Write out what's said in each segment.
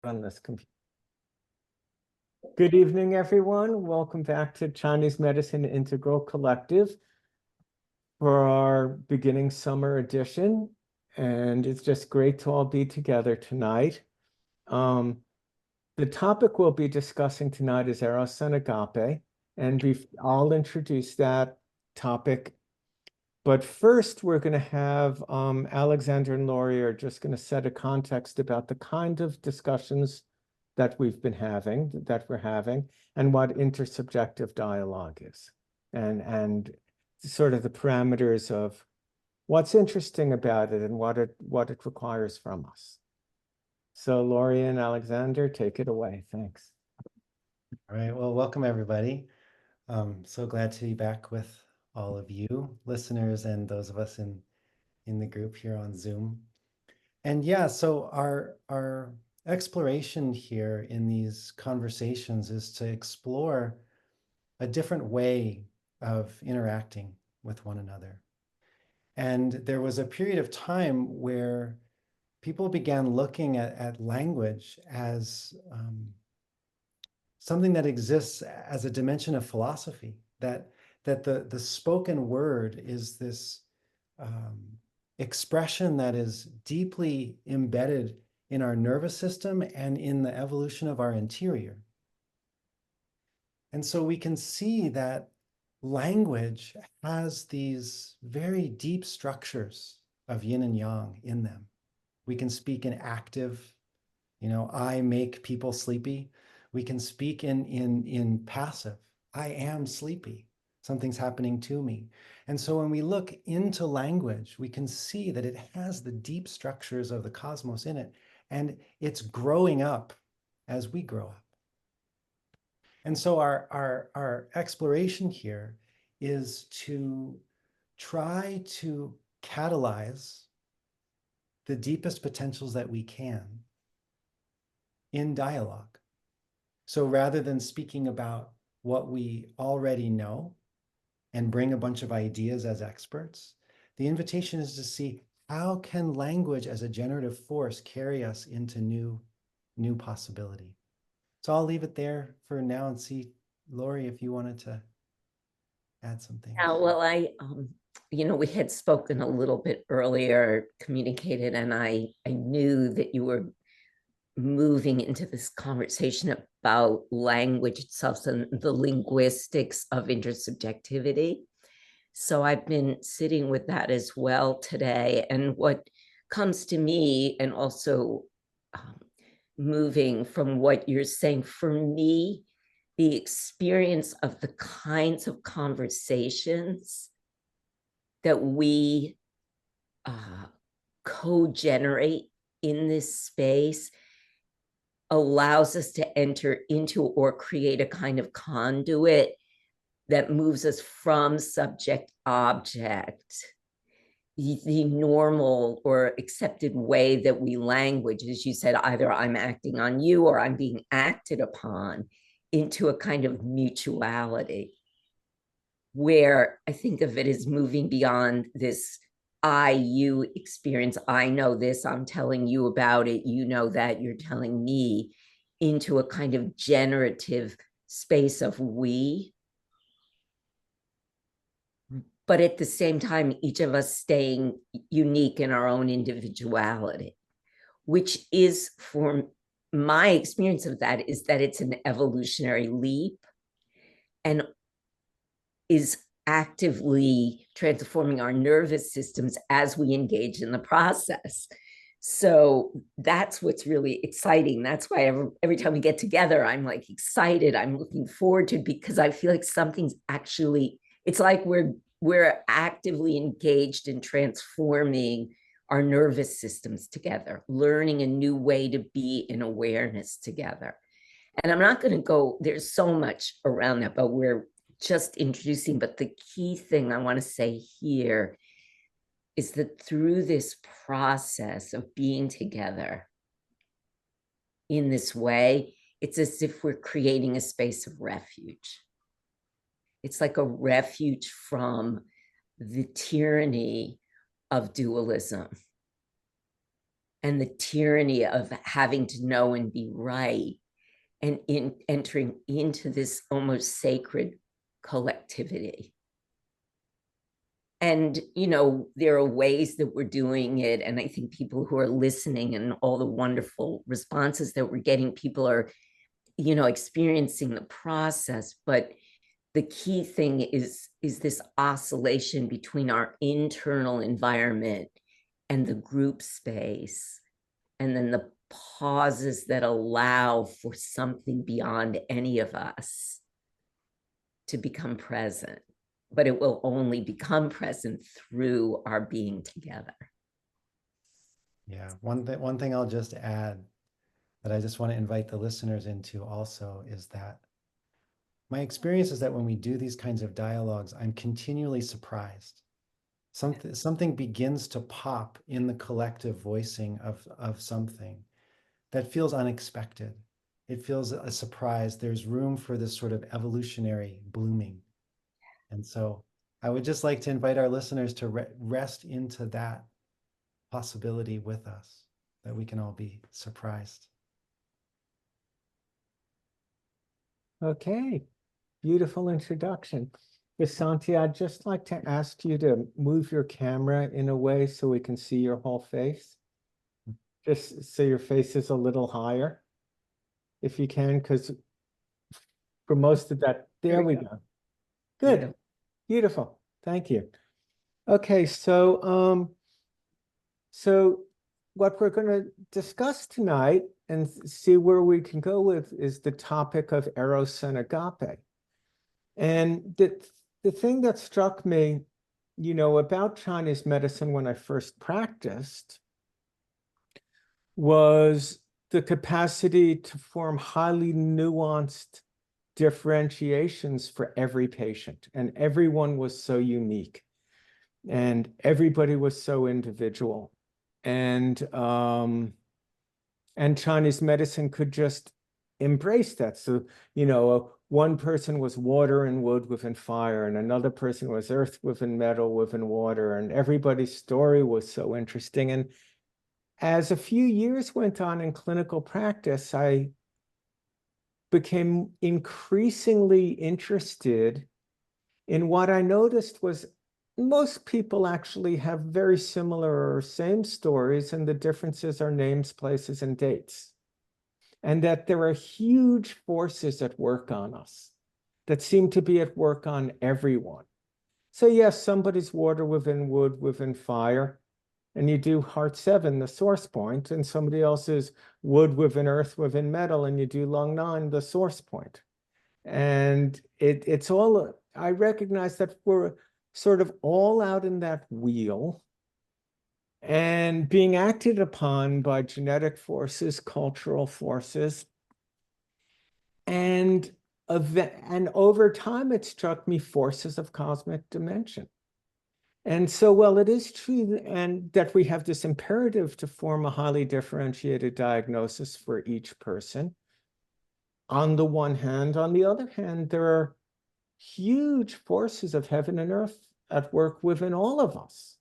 on this computer. Good evening, everyone. Welcome back to Chinese Medicine Integral Collective for our beginning summer edition. And it's just great to all be together tonight. The topic we'll be discussing tonight is Eros and Agape, and I'll introduce that topic. But first, we're going to have Alexander and Lorie are just going to set a context about the kind of discussions that we're having, and what intersubjective dialogue is, and sort of the parameters of what's interesting about it and what it requires from us. So Lorie and Alexander, take it away. Thanks. All right. Well, welcome everybody. So glad to be back with all of you listeners and those of us in the group here on Zoom. And yeah, so our exploration here in these conversations is to explore a different way of interacting with one another. And there was a period of time where people began looking at language as something that exists as a dimension of philosophy, that the spoken word is this expression that is deeply embedded in our nervous system and in the evolution of our interior. And so we can see that language has these very deep structures of yin and yang in them. We can speak in active, I make people sleepy. We can speak in passive, I am sleepy. Something's happening to me. And so when we look into language, we can see that it has the deep structures of the cosmos in it, and it's growing up as we grow up. And so our exploration here is to try to catalyze the deepest potentials that we can in dialogue. So rather than speaking about what we already know and bring a bunch of ideas as experts, the invitation is to see how can language as a generative force carry us into new possibility. So I'll leave it there for now and see, Lorie, if you wanted to add something. Well, we had spoken a little bit earlier, communicated, and I knew that you were moving into this conversation about language itself and the linguistics of intersubjectivity. So I've been sitting with that as well today. And what comes to me, and also moving from what you're saying, for me, the experience of the kinds of conversations that we co-generate in this space allows us to enter into or create a kind of conduit that moves us from subject object, the normal or accepted way that we language, as you said, either I'm acting on you or I'm being acted upon, into a kind of mutuality, where I think of it as moving beyond this I-you experience. I know this, I'm telling you about it, you know that, you're telling me, into a kind of generative space of we. But at the same time, each of us staying unique in our own individuality, which is, for my experience of that, is that it's an evolutionary leap and is actively transforming our nervous systems as we engage in the process. So that's what's really exciting. That's why every time we get together, I'm like excited. I'm looking forward to it, because I feel like something's actually, it's like we're actively engaged in transforming our nervous systems together, learning a new way to be in awareness together. And I'm not going to go, there's so much around that, but we're just introducing. But the key thing I want to say here is that through this process of being together in this way, it's as if we're creating a space of refuge. It's like a refuge from the tyranny of dualism. and the tyranny of having to know and be right, and entering into this almost sacred collectivity. And, there are ways that we're doing it. And I think people who are listening and all the wonderful responses that we're getting, people are, experiencing the process. But the key thing is this oscillation between our internal environment and the group space, and then the pauses that allow for something beyond any of us to become present. But it will only become present through our being together. Yeah, one thing I'll just add that I just want to invite the listeners into also is that my experience is that when we do these kinds of dialogues, I'm continually surprised. Something begins to pop in the collective voicing of something that feels unexpected. It feels a surprise. There's room for this sort of evolutionary blooming. And so I would just like to invite our listeners to rest into that possibility with us, that we can all be surprised. Okay, beautiful introduction. Vansanthi, I'd just like to ask you to move your camera in a way so we can see your whole face. Just so your face is a little higher, if you can, because for most of that, there we go. Good, beautiful, thank you. Okay, so what we're going to discuss tonight and see where we can go with is the topic of Eros and Agape. And the thing that struck me, about Chinese medicine when I first practiced was the capacity to form highly nuanced differentiations for every patient. And everyone was so unique. And everybody was so individual. And Chinese medicine could just embrace that. So, one person was water and wood within fire, and another person was earth within metal within water, and everybody's story was so interesting. And as a few years went on in clinical practice, I became increasingly interested in what I noticed was most people actually have very similar or same stories, and the differences are names, places, and dates. And that there are huge forces at work on us that seem to be at work on everyone. So yes, somebody's water within wood, within fire, and you do heart 7, the source point, and somebody else is wood within earth, within metal, and you do lung 9, the source point. And it's all, I recognize that we're sort of all out in that wheel and being acted upon by genetic forces, cultural forces. And over time, it struck me forces of cosmic dimension. And so, well, it is true and that we have this imperative to form a highly differentiated diagnosis for each person. On the one hand, on the other hand, there are huge forces of heaven and earth at work within all of us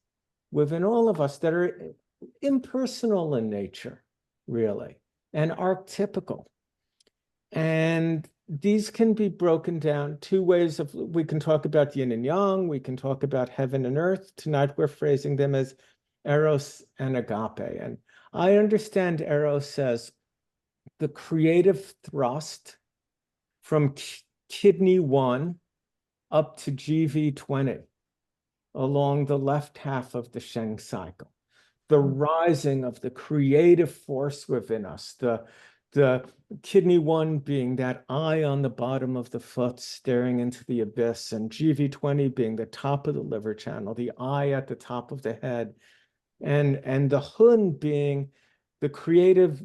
that are impersonal in nature, really, and archetypical. And these can be broken down two ways we can talk about yin and yang, we can talk about heaven and earth. Tonight, we're phrasing them as Eros and Agape. And I understand Eros as the creative thrust from kidney 1 up to GV20 along the left half of the Sheng cycle. The rising of the creative force within us, the kidney 1 being that eye on the bottom of the foot staring into the abyss, and GV20 being the top of the liver channel, the eye at the top of the head, and the Hun being the creative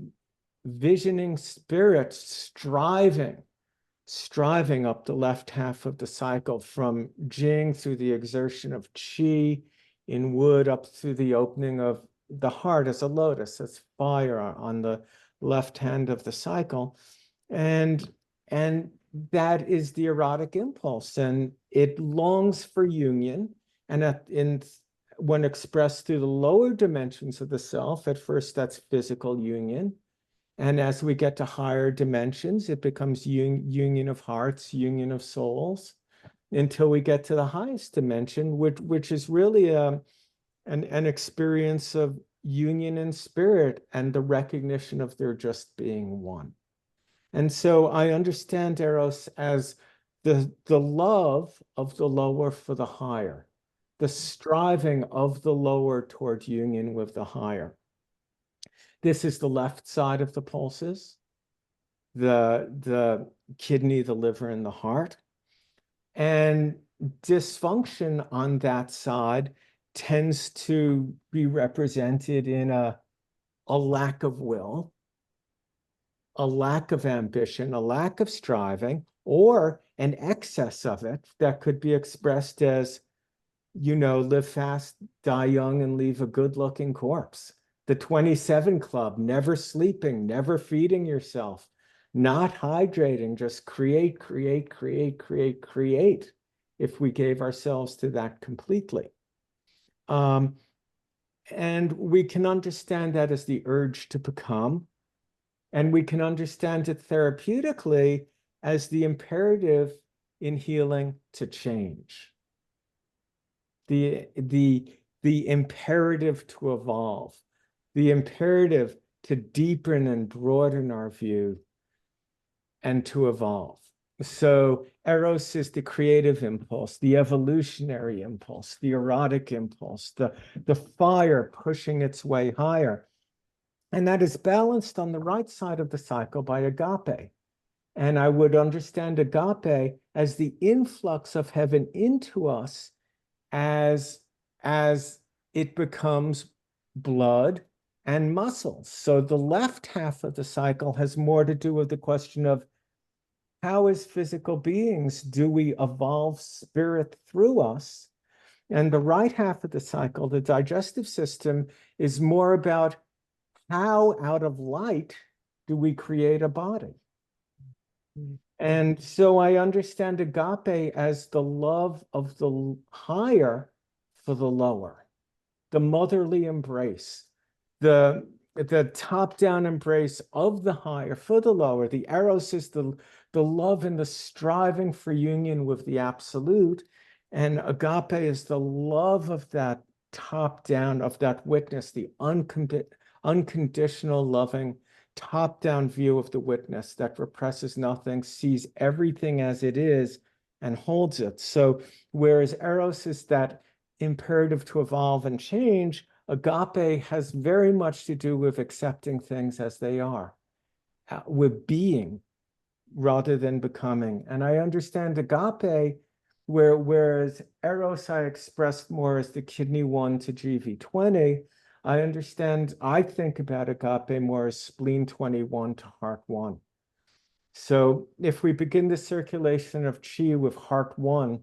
visioning spirit striving up the left half of the cycle from Jing through the exertion of Qi in wood up through the opening of the heart as a lotus, as fire on the left hand of the cycle. And that is the erotic impulse, and it longs for union. And when expressed through the lower dimensions of the self, at first that's physical union. And as we get to higher dimensions, it becomes union of hearts, union of souls, until we get to the highest dimension, which is really an experience of union in spirit and the recognition of there just being one. And so I understand Eros as the love of the lower for the higher, the striving of the lower toward union with the higher. This is the left side of the pulses, the kidney, the liver, and the heart. And dysfunction on that side tends to be represented in a lack of will, a lack of ambition, a lack of striving, or an excess of it that could be expressed as, live fast, die young, and leave a good-looking corpse. The 27 Club, never sleeping, never feeding yourself, not hydrating, just create, create, create, create, create, if we gave ourselves to that completely. And we can understand that as the urge to become, and we can understand it therapeutically as the imperative in healing to change. The imperative to evolve, the imperative to deepen and broaden our view and to evolve. So Eros is the creative impulse, the evolutionary impulse, the erotic impulse, the fire pushing its way higher. And that is balanced on the right side of the cycle by agape. And I would understand agape as the influx of heaven into us as it becomes blood and muscles. So the left half of the cycle has more to do with the question of how, as physical beings, do we evolve spirit through us? And the right half of the cycle, the digestive system, is more about how out of light do we create a body? And so I understand agape as the love of the higher for the lower, the motherly embrace, the top-down embrace of the higher for the lower. The Eros is the love and the striving for union with the absolute. And agape is the love of that top-down, of that witness, the unconditional loving top-down view of the witness that represses nothing, sees everything as it is, and holds it. So whereas Eros is that imperative to evolve and change, agape has very much to do with accepting things as they are, with being rather than becoming. And I understand agape, whereas Eros I expressed more as the kidney 1 to GV20, I think about agape more as spleen 21 to heart 1. So if we begin the circulation of chi with heart 1,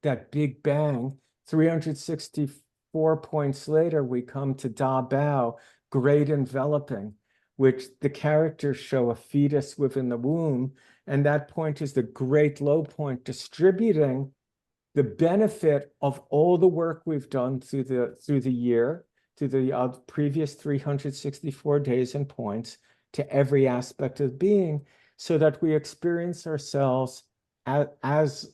that big bang, 364 points later, we come to Da Bao, great enveloping, which the characters show a fetus within the womb. And that point is the great low point, distributing the benefit of all the work we've done through the year, to the previous 364 days and points, to every aspect of being, so that we experience ourselves as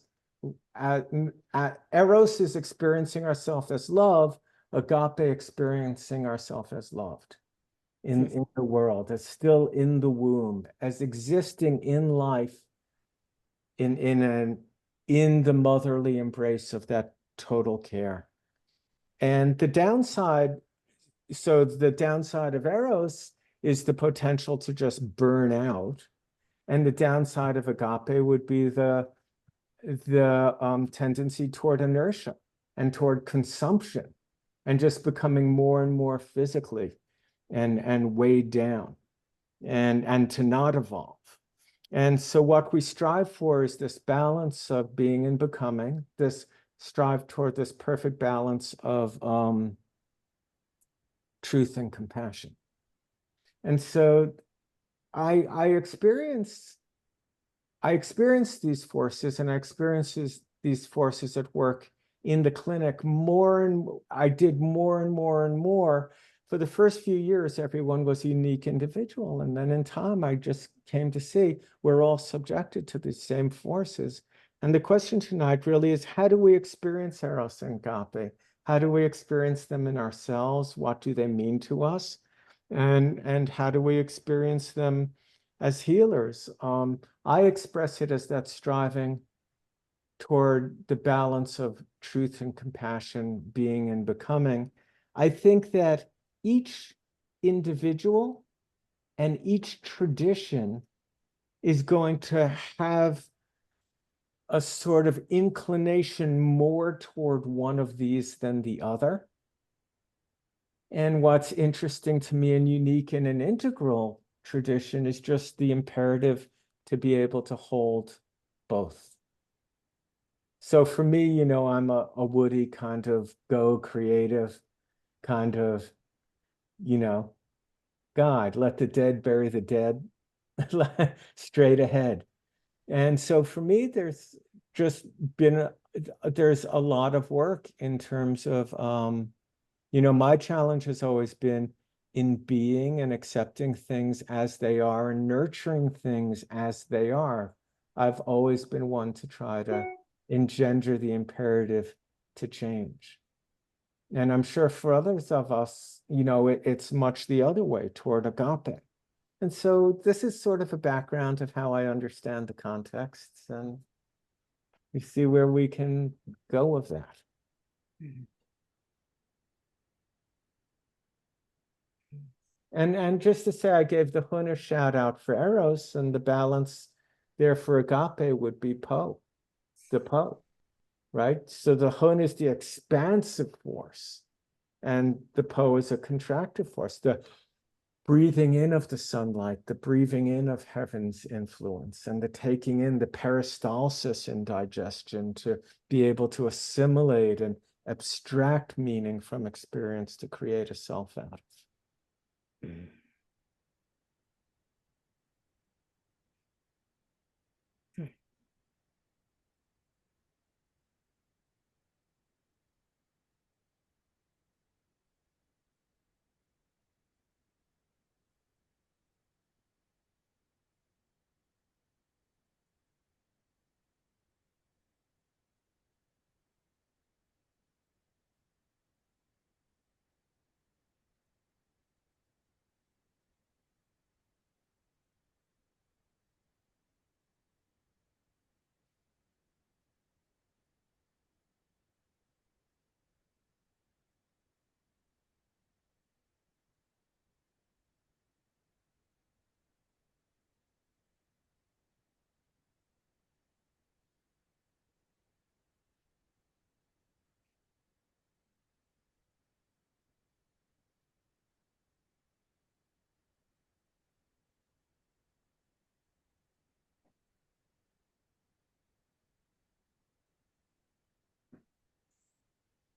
Eros is experiencing ourselves as love, agape experiencing ourselves as loved in the world, as still in the womb, as existing in life, in the motherly embrace of that total care. And the downside of Eros is the potential to just burn out. And the downside of agape would be the tendency toward inertia and toward consumption and just becoming more and more physically and weighed down and to not evolve. And so what we strive for is this balance of being and becoming, this strive toward this perfect balance of truth and compassion. And so I experienced these forces, and I experience these forces at work in the clinic, I did more and more and more. For the first few years, everyone was a unique individual. And then in time, I just came to see we're all subjected to the same forces. And the question tonight really is, how do we experience Eros and Agape? How do we experience them in ourselves? What do they mean to us? And how do we experience them as healers? I express it as that striving toward the balance of truth and compassion, being and becoming. I think that each individual and each tradition is going to have a sort of inclination more toward one of these than the other. And what's interesting to me and unique in an integral tradition is just the imperative to be able to hold both. So for me, you know, I'm a woody kind of go creative kind of, you know, God, let the dead bury the dead, straight ahead. And so for me, there's just been, there's a lot of work in terms of, you know, my challenge has always been in being and accepting things as they are and nurturing things as they are. I've always been one to try to engender the imperative to change. And I'm sure for others of us, you know, it's much the other way toward agape. And so this is sort of a background of how I understand the contexts, and we see where we can go with that. And just to say, I gave the Hun a shout out for Eros, and the balance there for agape would be Po, the Po, right? So the Hun is the expansive force, and the Po is a contractive force, the breathing in of the sunlight, the breathing in of heaven's influence, and the taking in the peristalsis in digestion to be able to assimilate and abstract meaning from experience to create a self out of.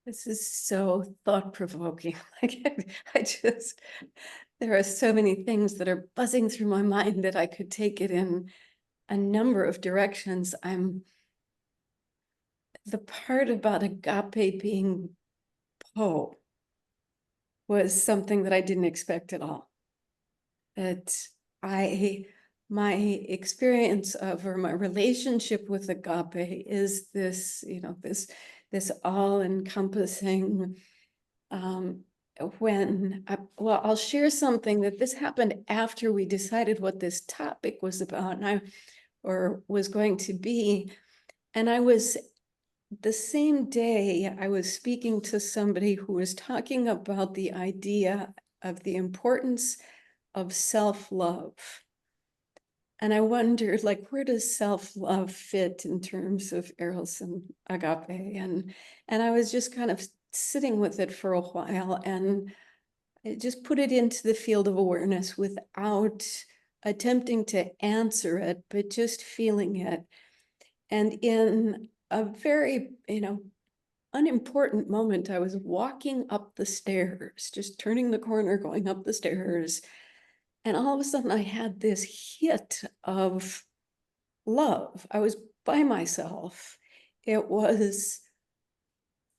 This is so thought-provoking. Like there are so many things that are buzzing through my mind that I could take it in a number of directions. The part about agape being Po was something that I didn't expect at all. That my experience of, or my relationship with agape is this, you know, this all-encompassing, well, I'll share something that this happened after we decided what this topic was about, or was going to be. And the same day, I was speaking to somebody who was talking about the idea of the importance of self-love. And I wondered, like, where does self-love fit in terms of Eros and Agape? And I was just kind of sitting with it for a while, and it just put it into the field of awareness without attempting to answer it, but just feeling it. And in a very, you know, unimportant moment, I was walking up the stairs, just turning the corner, going up the stairs. And all of a sudden I had this hit of love. I was by myself. It was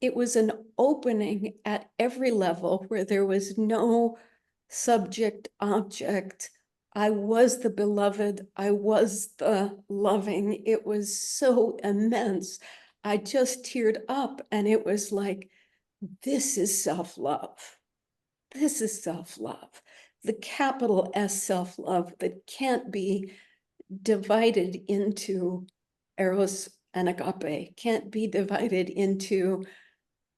it was an opening at every level where there was no subject, object. I was the beloved. I was the loving. It was so immense. I just teared up, and it was like, this is self-love. This is self-love. The capital S self-love that can't be divided into Eros and Agape, can't be divided into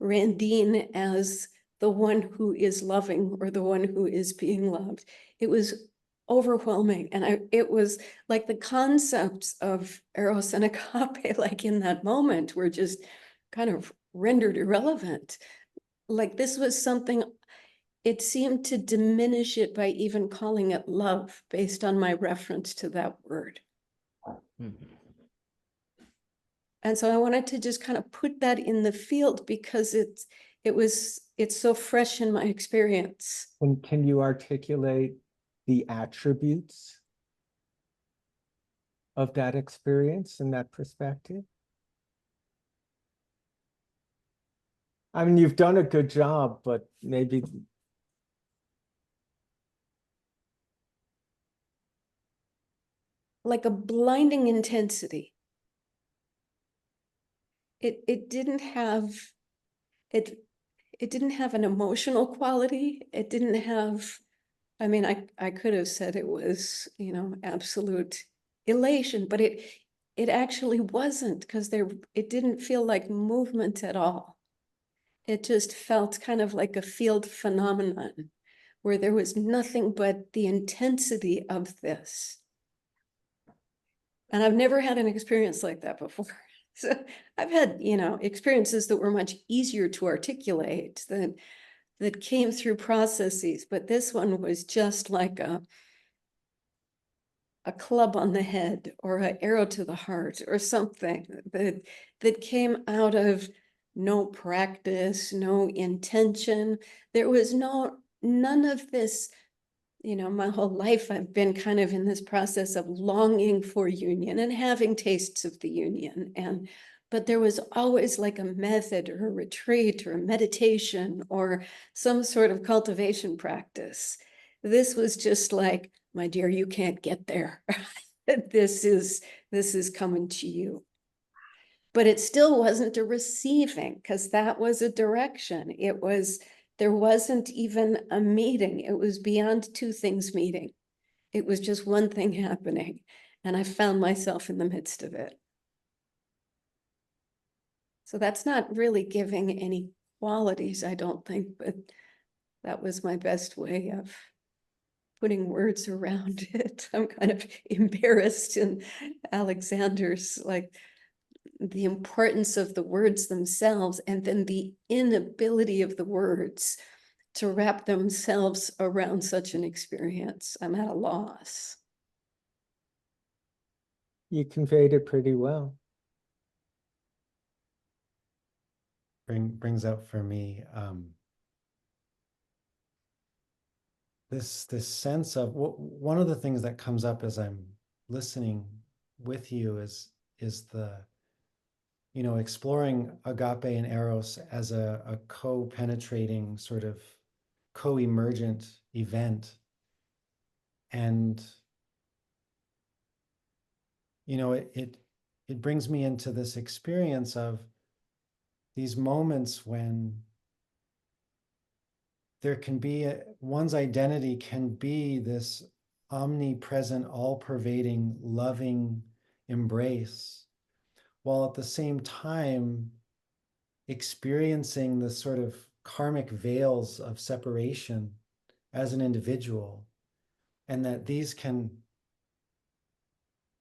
Randine as the one who is loving or the one who is being loved. It was overwhelming. And it was like the concepts of Eros and Agape, like in that moment, were just kind of rendered irrelevant. Like this was something, it seemed to diminish it by even calling it love based on my reference to that word. Mhm. And so I wanted to just kind of put that in the field because it's so fresh in my experience. And can you articulate the attributes of that experience and that perspective? I mean, you've done a good job, but maybe. Like a blinding intensity. It didn't have it didn't have an emotional quality. It didn't have, I mean, I could have said it was, absolute elation, but it actually wasn't, because it didn't feel like movement at all. It just felt kind of like a field phenomenon where there was nothing but the intensity of this. And I've never had an experience like that before. So I've had, experiences that were much easier to articulate, that came through processes, but this one was just like a club on the head or an arrow to the heart or something that came out of no practice, no intention. There was none of this. My whole life I've been kind of in this process of longing for union and having tastes of the union. But there was always like a method or a retreat or a meditation or some sort of cultivation practice. This was just like, my dear, you can't get there. This is coming to you. But it still wasn't a receiving, because that was a direction. There wasn't even a meeting. It was beyond two things meeting. It was just one thing happening. And I found myself in the midst of it. So that's not really giving any qualities, I don't think, but that was my best way of putting words around it. I'm kind of embarrassed in Alexander's, like, the importance of the words themselves, and then the inability of the words to wrap themselves around such an experience. I'm at a loss. You conveyed it pretty well. Brings out for me this sense of one of the things that comes up as I'm listening with you is the exploring agape and eros as a co-penetrating, sort of co-emergent event. And it brings me into this experience of these moments when there can be one's identity can be this omnipresent, all-pervading, loving embrace, while at the same time experiencing the sort of karmic veils of separation as an individual, and that these can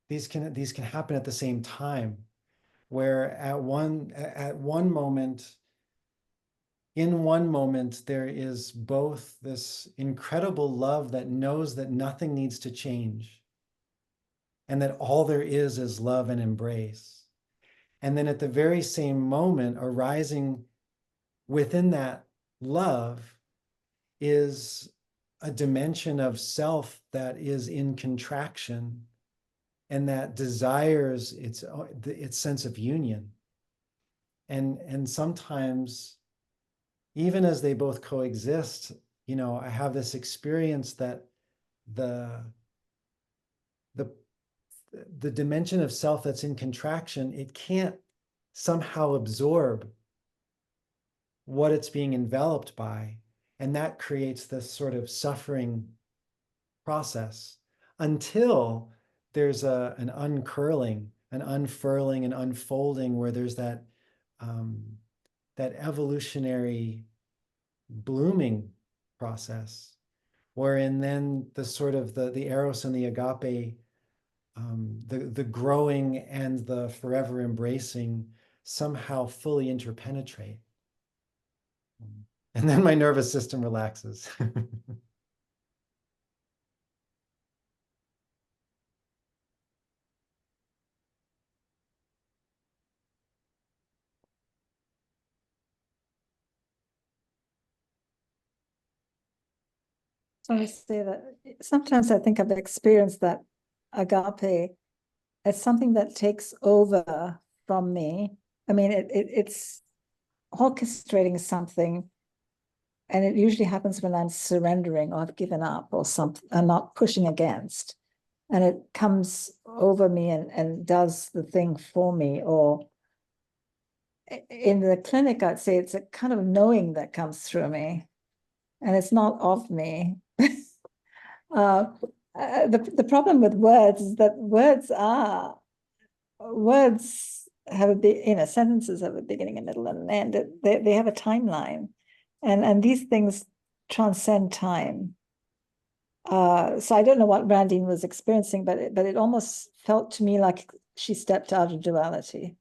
happen at the same time, where in one moment there is both this incredible love that knows that nothing needs to change and that all there is love and embrace. And then at the very same moment, arising within that love is a dimension of self that is in contraction and that desires its sense of union. And sometimes, even as they both coexist, you know, I have this experience that the dimension of self that's in contraction, it can't somehow absorb what it's being enveloped by. And that creates this sort of suffering process until there's an uncurling, an unfurling, an unfolding, where there's that that evolutionary blooming process, wherein then the sort of the Eros and the Agape, the growing and the forever embracing somehow fully interpenetrate. And then my nervous system relaxes. So I say that sometimes I think I've experienced that agape as something that takes over from me. I mean, it's orchestrating something, and it usually happens when I'm surrendering or I've given up or something. I'm not pushing against, and it comes over me and does the thing for me. Or in the clinic, I'd say it's a kind of knowing that comes through me, and it's not of me. The problem with words is that words have sentences have a beginning, a middle, and an end. They have a timeline, and these things transcend time. So I don't know what Randine was experiencing, but it almost felt to me like she stepped out of duality.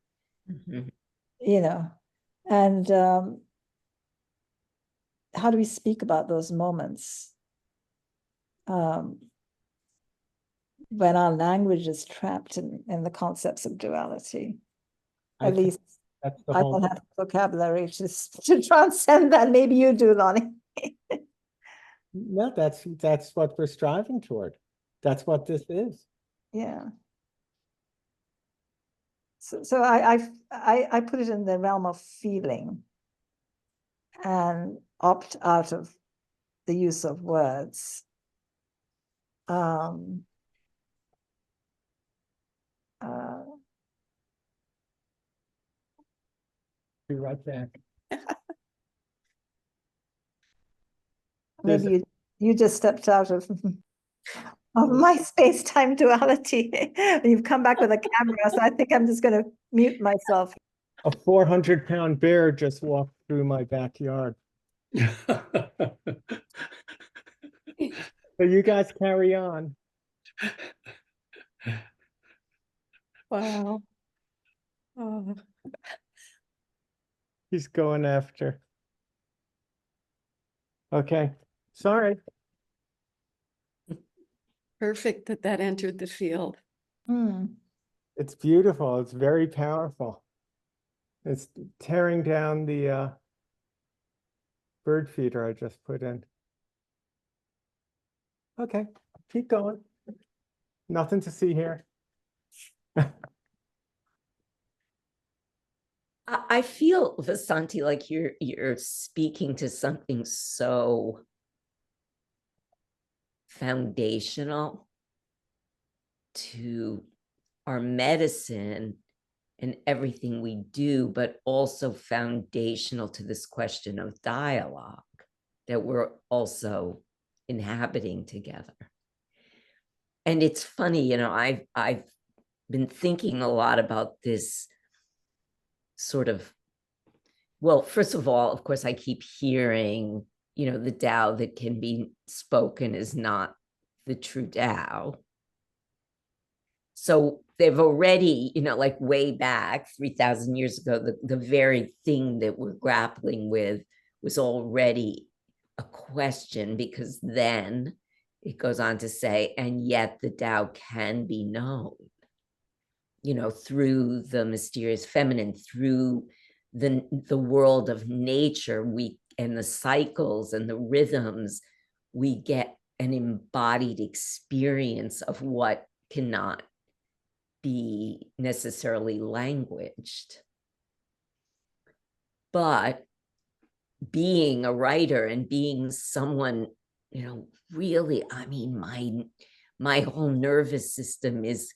Mhm. You know, and how do we speak about those moments? When our language is trapped in the concepts of duality. At least that's the I whole. don't have vocabulary to transcend that. Maybe you do, Lonny. No, that's what we're striving toward. That's what this is. Yeah. So I put it in the realm of feeling and opt out of the use of words. Be right back. Maybe you just stepped out of my space-time duality. You've come back with a camera, so I think I'm just going to mute myself. A 400-pound bear just walked through my backyard. So you guys carry on. Wow. Oh, He's going after. Okay, sorry. perfect that entered the field. It's beautiful. It's very powerful. It's tearing down the bird feeder I just put in. Okay, keep going. Nothing to see here. I feel, Vansanthi, like you're speaking to something so foundational to our medicine and everything we do, but also foundational to this question of dialogue that we're also inhabiting together. And it's funny, I've been thinking a lot about this sort of, well, first of all, of course, I keep hearing, the Tao that can be spoken is not the true Tao. So they've already, like way back 3,000 years ago, the very thing that we're grappling with was already a question, because then it goes on to say, and yet the Tao can be known, through the mysterious feminine, through the world of nature, and the cycles and the rhythms, we get an embodied experience of what cannot be necessarily languaged. But being a writer and being someone, really, I mean, my whole nervous system is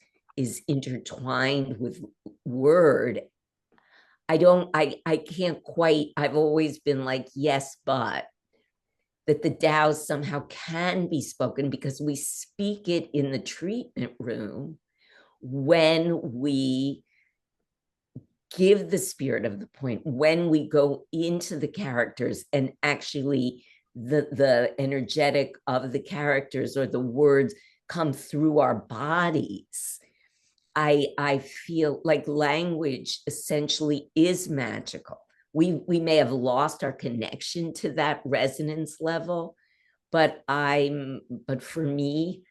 intertwined with word. I can't quite, I've always been like, yes, but that the Tao somehow can be spoken because we speak it in the treatment room when we give the spirit of the point, when we go into the characters and actually the energetic of the characters or the words come through our bodies. I feel like language essentially is magical. We may have lost our connection to that resonance level, but for me,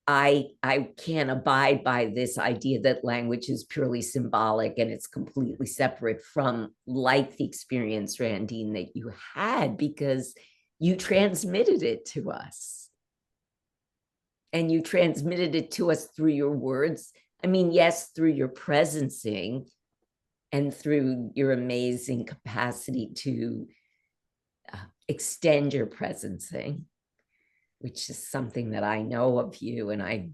I can't abide by this idea that language is purely symbolic and it's completely separate from, like, the experience, Randine, that you had, because you transmitted it to us. And you transmitted it to us through your words. I mean, yes, through your presencing and through your amazing capacity to extend your presencing, which is something that I know of you and I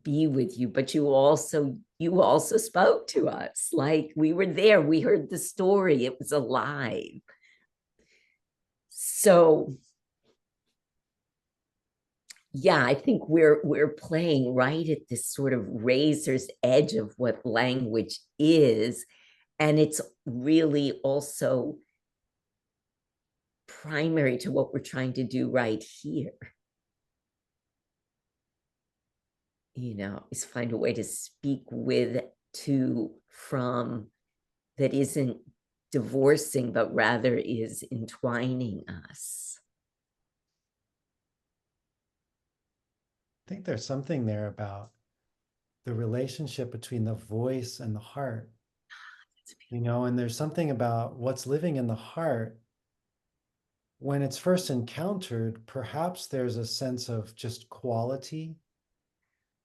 be with you, but you also spoke to us. Like, we were there, we heard the story, it was alive. So yeah, I think we're playing right at this sort of razor's edge of what language is. And it's really also primary to what we're trying to do right here. Is find a way to speak with, to, from, that isn't divorcing, but rather is entwining us. I think there's something there about the relationship between the voice and the heart. And there's something about what's living in the heart. When it's first encountered, perhaps there's a sense of just quality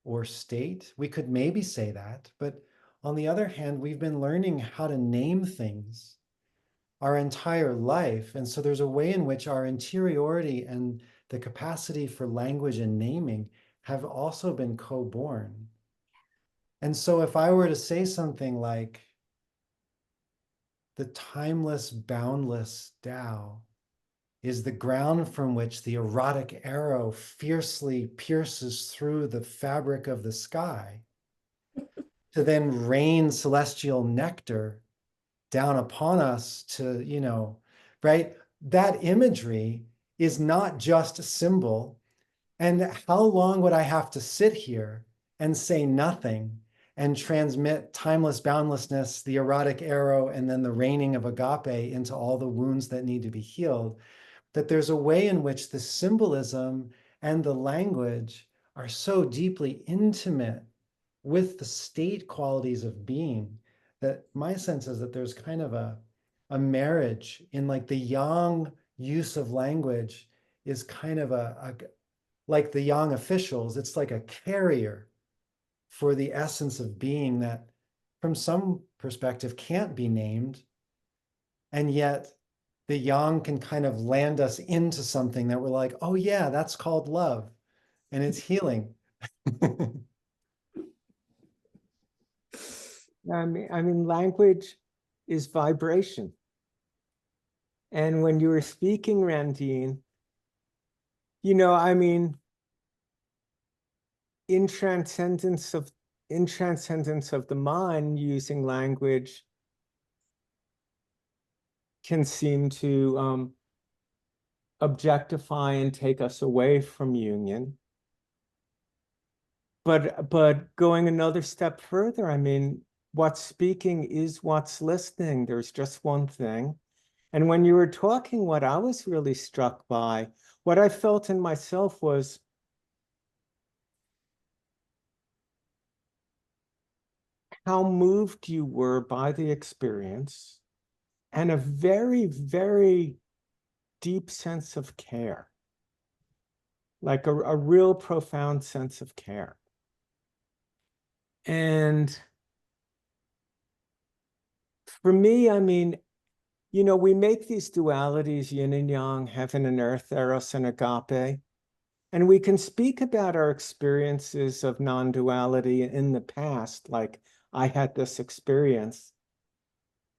or state. We could maybe say that, but on the other hand, we've been learning how to name things our entire life. And so there's a way in which our interiority and the capacity for language and naming have also been co-born. And so if I were to say something like, the timeless, boundless Tao is the ground from which the erotic arrow fiercely pierces through the fabric of the sky to then rain celestial nectar down upon us to, right? That imagery is not just a symbol. And how long would I have to sit here and say nothing and transmit timeless boundlessness, the erotic arrow, and then the raining of agape into all the wounds that need to be healed? That there's a way in which the symbolism and the language are so deeply intimate with the state qualities of being, that my sense is that there's kind of a marriage in, like, the yang use of language is kind of like the yang officials, it's like a carrier for the essence of being that from some perspective can't be named. And yet the yang can kind of land us into something that we're like, oh yeah, that's called love. And it's healing. I mean, language is vibration. And when you were speaking, Randine, I mean, in transcendence of the mind, using language can seem to objectify and take us away from union. But going another step further, I mean, what's speaking is what's listening. There's just one thing. And when you were talking, what I was really struck by, what I felt in myself was how moved you were by the experience and a very, very deep sense of care, like a real profound sense of care. And for me, I mean, you know, we make these dualities, yin and yang, heaven and earth, Eros and Agape, and we can speak about our experiences of non-duality in the past, like I had this experience.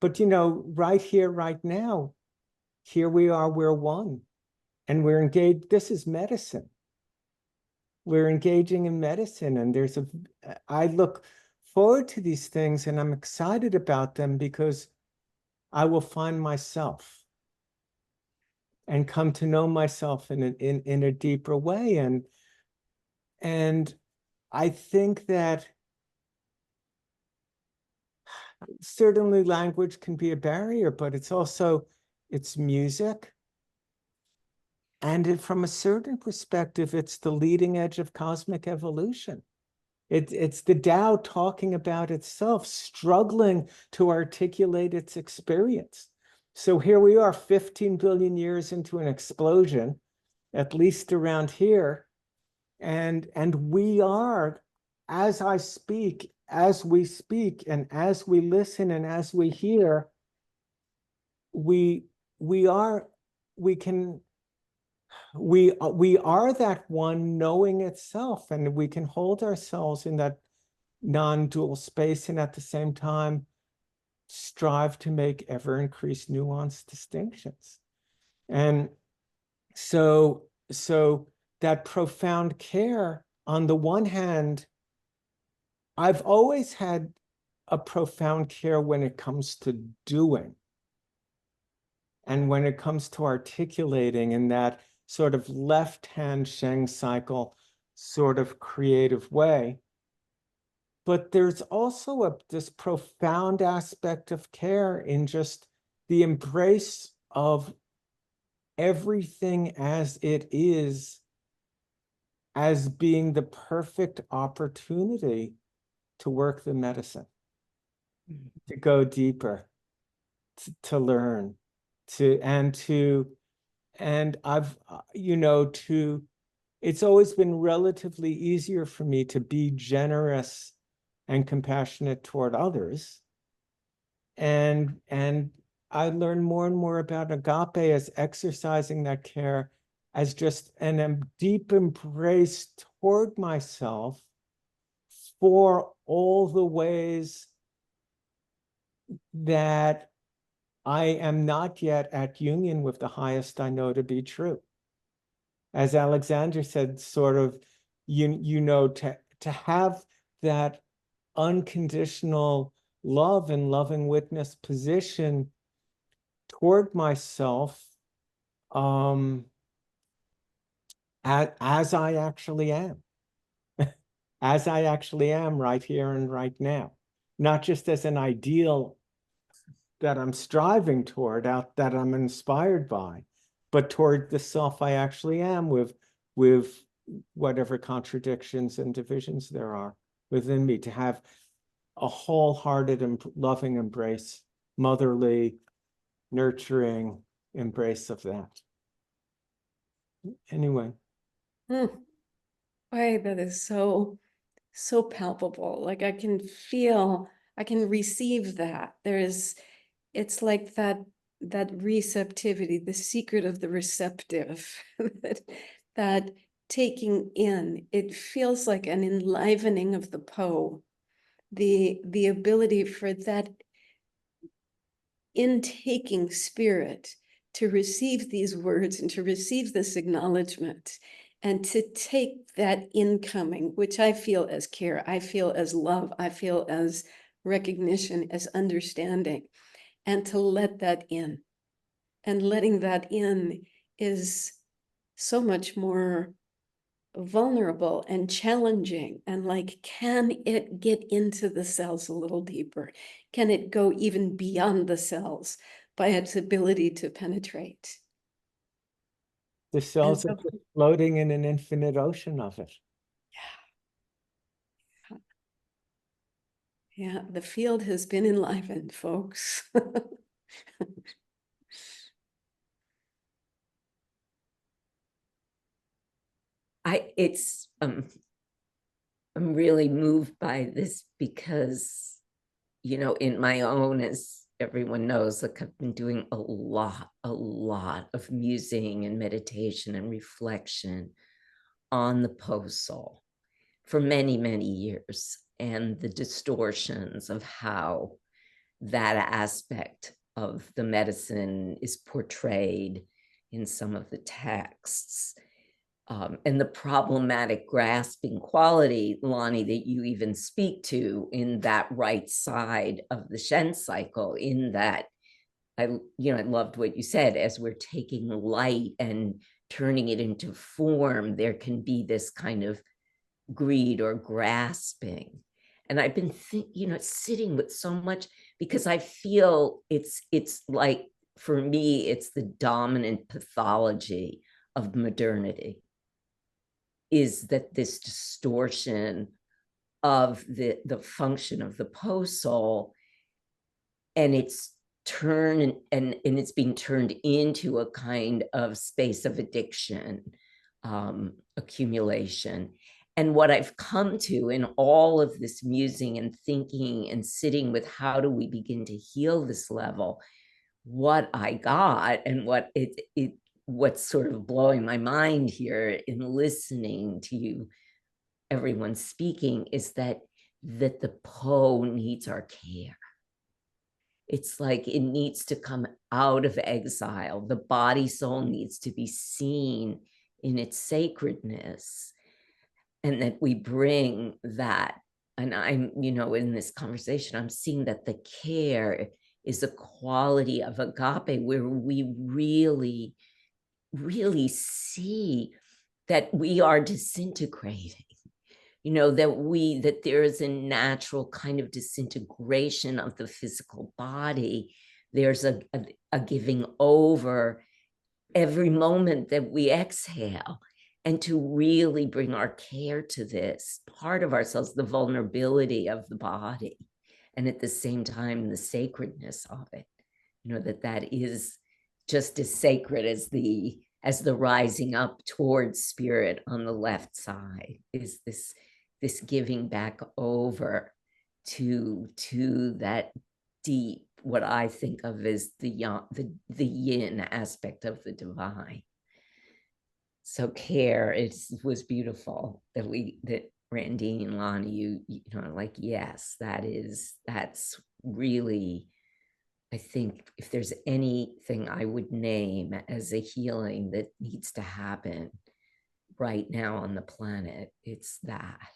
But, you know, right here, right now, here we are, we're one, and we're engaged. This is medicine. We're engaging in medicine, and I look forward to these things, and I'm excited about them because I will find myself and come to know myself in a deeper way. And I think that certainly language can be a barrier, but it's music. And from a certain perspective, it's the leading edge of cosmic evolution. It's the Tao talking about itself, struggling to articulate its experience. So here we are, 15 billion years into an explosion, at least around here. And we are, as I speak, as we speak, and as we listen, and as we hear, we are that one knowing itself, and we can hold ourselves in that non-dual space, and at the same time strive to make ever increased nuanced distinctions. And so that profound care, on the one hand, I've always had a profound care when it comes to doing, and when it comes to articulating in that sort of left-hand Sheng cycle sort of creative way. But there's also this profound aspect of care in just the embrace of everything as it is, as being the perfect opportunity to work the medicine, to go deeper, to learn, and I've, you know, it's always been relatively easier for me to be generous and compassionate toward others. And I learn more and more about agape as exercising that care as just a deep embrace toward myself for all the ways that I am not yet at union with the highest I know to be true. As Alexander said, sort of, you know, to have that unconditional love and loving witness position toward myself, as I actually am, as I actually am right here and right now, not just as an ideal that I'm striving toward, that I'm inspired by, but toward the self I actually am, with whatever contradictions and divisions there are within me, to have a wholehearted and loving embrace, motherly, nurturing embrace of that. Anyway. Boy, that is so palpable. Like I can receive that. It's like that receptivity, the secret of the receptive, that taking in. It feels like an enlivening of the Po, the ability for that intaking spirit to receive these words and to receive this acknowledgement, and to take that incoming, which I feel as care, I feel as love, I feel as recognition, as understanding, and to let that in. And letting that in is so much more vulnerable and challenging, and like, can it get into the cells a little deeper? Can it go even beyond the cells by its ability to penetrate? The cells are floating in an infinite ocean of it. Yeah, the field has been enlivened, folks. I'm really moved by this because, you know, in my own, as everyone knows, like I've been doing a lot of musing and meditation and reflection on the Po soul for many, many years, and the distortions of how that aspect of the medicine is portrayed in some of the texts. And the problematic grasping quality, Lonny, that you even speak to in that right side of the Shen cycle, in that I loved what you said, as we're taking light and turning it into form, there can be this kind of greed or grasping. And I've been sitting with so much, because I feel it's like, for me, it's the dominant pathology of modernity, is that this distortion of the function of the Po soul, and it's it's being turned into a kind of space of addiction, accumulation. And what I've come to in all of this musing and thinking and sitting with how do we begin to heal this level, what I got, and what's sort of blowing my mind here in listening to you, everyone speaking, is that the Po needs our care. It's like it needs to come out of exile. The body soul needs to be seen in its sacredness, and that we bring that. And I'm, in this conversation, I'm seeing that the care is a quality of agape, where we really, really see that we are disintegrating, that there is a natural kind of disintegration of the physical body. There's a giving over every moment that we exhale, and to really bring our care to this part of ourselves, the vulnerability of the body, and at the same time, the sacredness of it, that is just as sacred as the rising up towards spirit on the left side, is this giving back over to that deep, what I think of as the yin aspect of the divine. So care, was beautiful that Randine, Lonny, you yes, that's really, I think if there's anything I would name as a healing that needs to happen right now on the planet, it's that.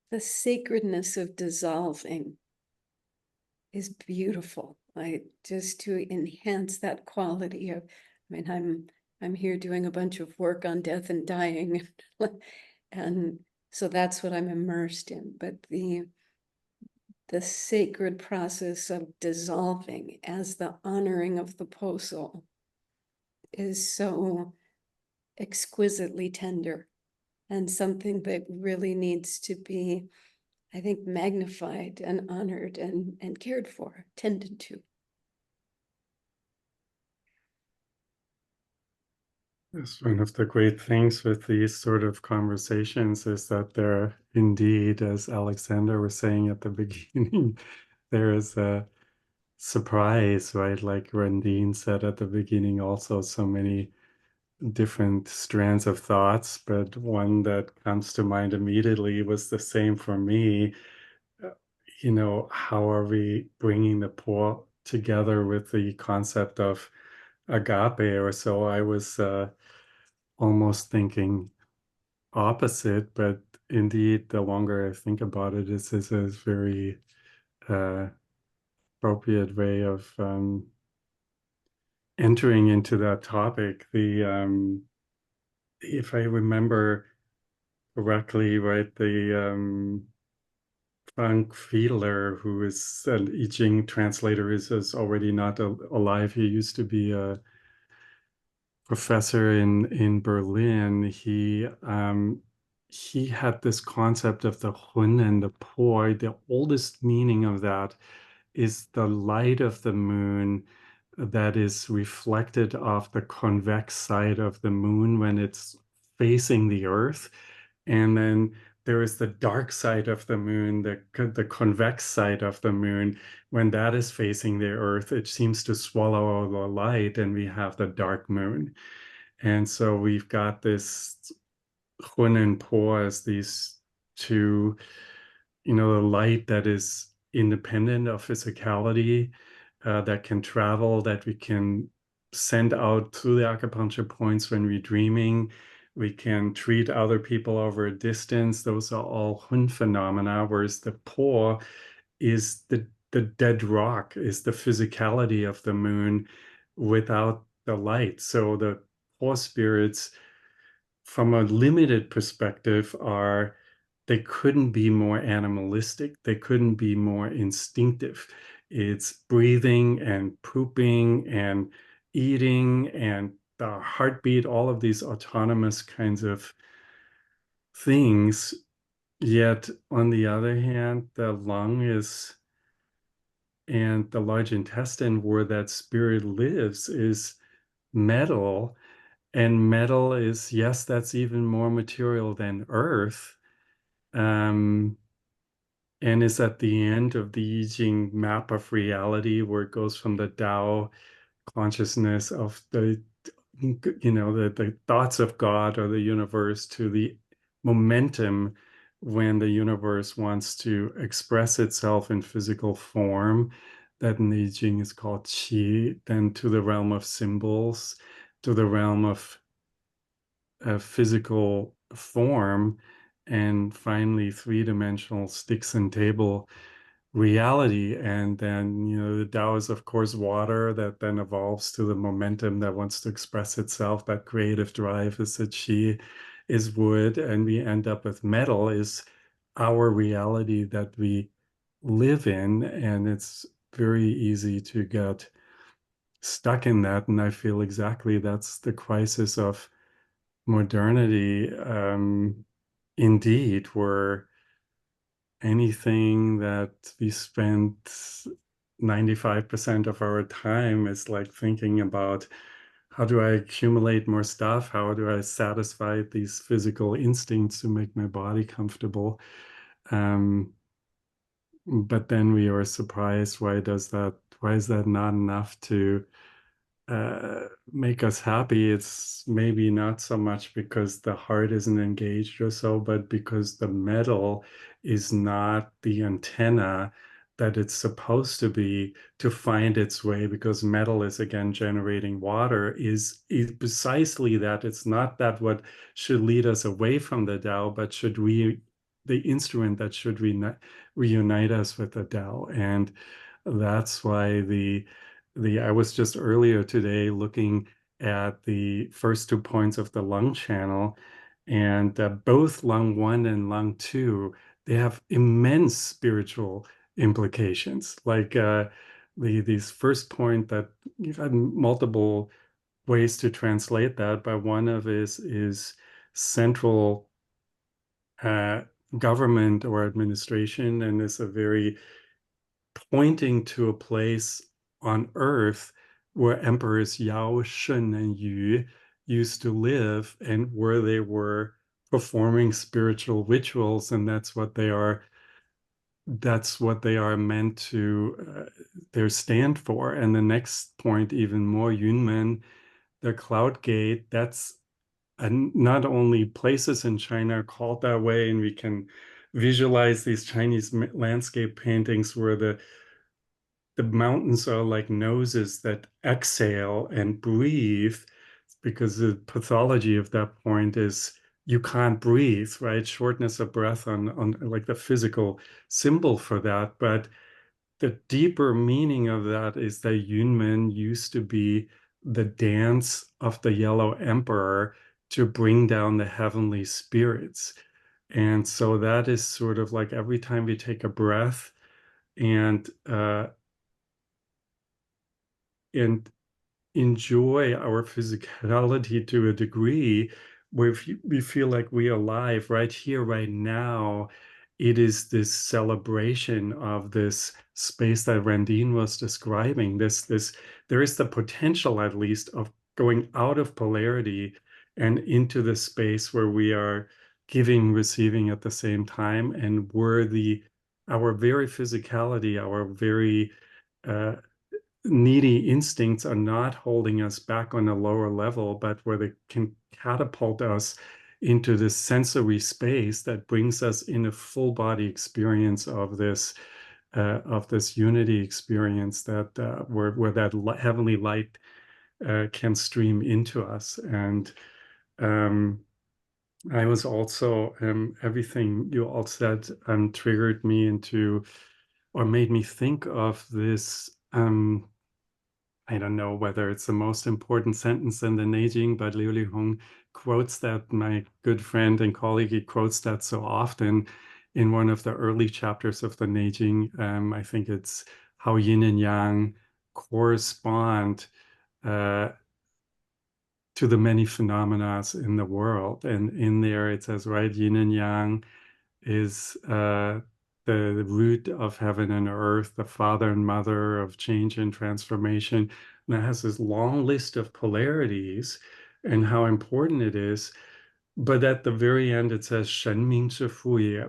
The sacredness of dissolving is beautiful. Just to enhance that quality of, I'm here doing a bunch of work on death and dying, and so that's what I'm immersed in. But the sacred process of dissolving as the honoring of the Po soul is so exquisitely tender, and something that really needs to be, I think, magnified and honored and cared for, tended to. Yes, one of the great things with these sort of conversations is that there indeed, as Alexander was saying at the beginning, there is a surprise, right? Like Randine said at the beginning, also so many different strands of thoughts, but one that comes to mind immediately was the same for me. How are we bringing the Po together with the concept of agape or so? I was almost thinking opposite, but indeed, the longer I think about it, this is a very appropriate way of entering into that topic. If I remember correctly, right, the Frank Fiedler, who is an I Ching translator, is already not alive. He used to be a professor in Berlin. He had this concept of the Hun and the Po. The oldest meaning of that is the light of the moon that is reflected off the convex side of the moon when it's facing the earth. And then there is the dark side of the moon, the convex side of the moon. When that is facing the Earth, it seems to swallow all the light, and we have the dark moon. And so we've got this Hun and Po as these two, the light that is independent of physicality, that can travel, that we can send out through the acupuncture points when we're dreaming. We can treat other people over a distance. Those are all Hun phenomena, whereas the Po is the dead rock, is the physicality of the moon without the light. So the Po spirits, from a limited perspective, they couldn't be more animalistic. They couldn't be more instinctive. It's breathing and pooping and eating and the heartbeat, all of these autonomous kinds of things. Yet, on the other hand, the lung and the large intestine, where that spirit lives, is metal. And metal is, yes, that's even more material than earth. And is at the end of the I Ching map of reality, where it goes from the Tao consciousness of the thoughts of God or the universe to the momentum when the universe wants to express itself in physical form. That in the I Ching is called qi, then to the realm of symbols, to the realm of physical form, and finally three-dimensional sticks and table reality. And then, the Tao is, of course, water that then evolves to the momentum that wants to express itself. That creative drive is the Qi, is wood, and we end up with metal, is our reality that we live in. And it's very easy to get stuck in that. And I feel exactly that's the crisis of modernity, indeed, where anything that we spend 95% of our time is like thinking about, how do I accumulate more stuff? How do I satisfy these physical instincts to make my body comfortable? But then we are surprised, why is that not enough to make us happy? It's maybe not so much because the heart isn't engaged or so, but because the metal is not the antenna that it's supposed to be to find its way, because metal is, again, generating water, is precisely that. It's not that what should lead us away from the Tao, but the instrument that should reunite us with the Tao. And that's why I was just earlier today looking at the first 2 points of the lung channel, and both lung 1 and lung 2, they have immense spiritual implications. Like these first point, that you've had multiple ways to translate that, but one of is central government or administration, and is a very pointing to a place on earth where emperors Yao, Shun, and Yu used to live, and where they were performing spiritual rituals, and that's what they are meant to their stand for. And the next point, even more, Yunmen, the cloud gate, that's not only places in China are called that way, and we can visualize these Chinese landscape paintings where the mountains are like noses that exhale and breathe, because the pathology of that point is you can't breathe, right? Shortness of breath on like the physical symbol for that. But the deeper meaning of that is that Yunmen used to be the dance of the Yellow Emperor to bring down the heavenly spirits. And so that is sort of like every time we take a breath and enjoy our physicality to a degree where we feel like we are alive right here, right now. It is this celebration of this space that Randine was describing. There is the potential, at least, of going out of polarity and into the space where we are giving, receiving at the same time, and where our very physicality, our very needy instincts are not holding us back on a lower level, but where they can catapult us into this sensory space that brings us in a full body experience of this unity experience, that where that heavenly light can stream into us. And I was also everything you all said triggered me into, or made me think of this. I don't know whether it's the most important sentence in the Neijing, but Liu Lihong quotes that, my good friend and colleague, he quotes that so often in one of the early chapters of the Neijing. I think it's how yin and yang correspond to the many phenomena in the world. And in there it says, right, yin and yang is the root of heaven and earth, the father and mother of change and transformation. And it has this long list of polarities and how important it is. But at the very end, it says, Shen Ming Zhi Fu Ye.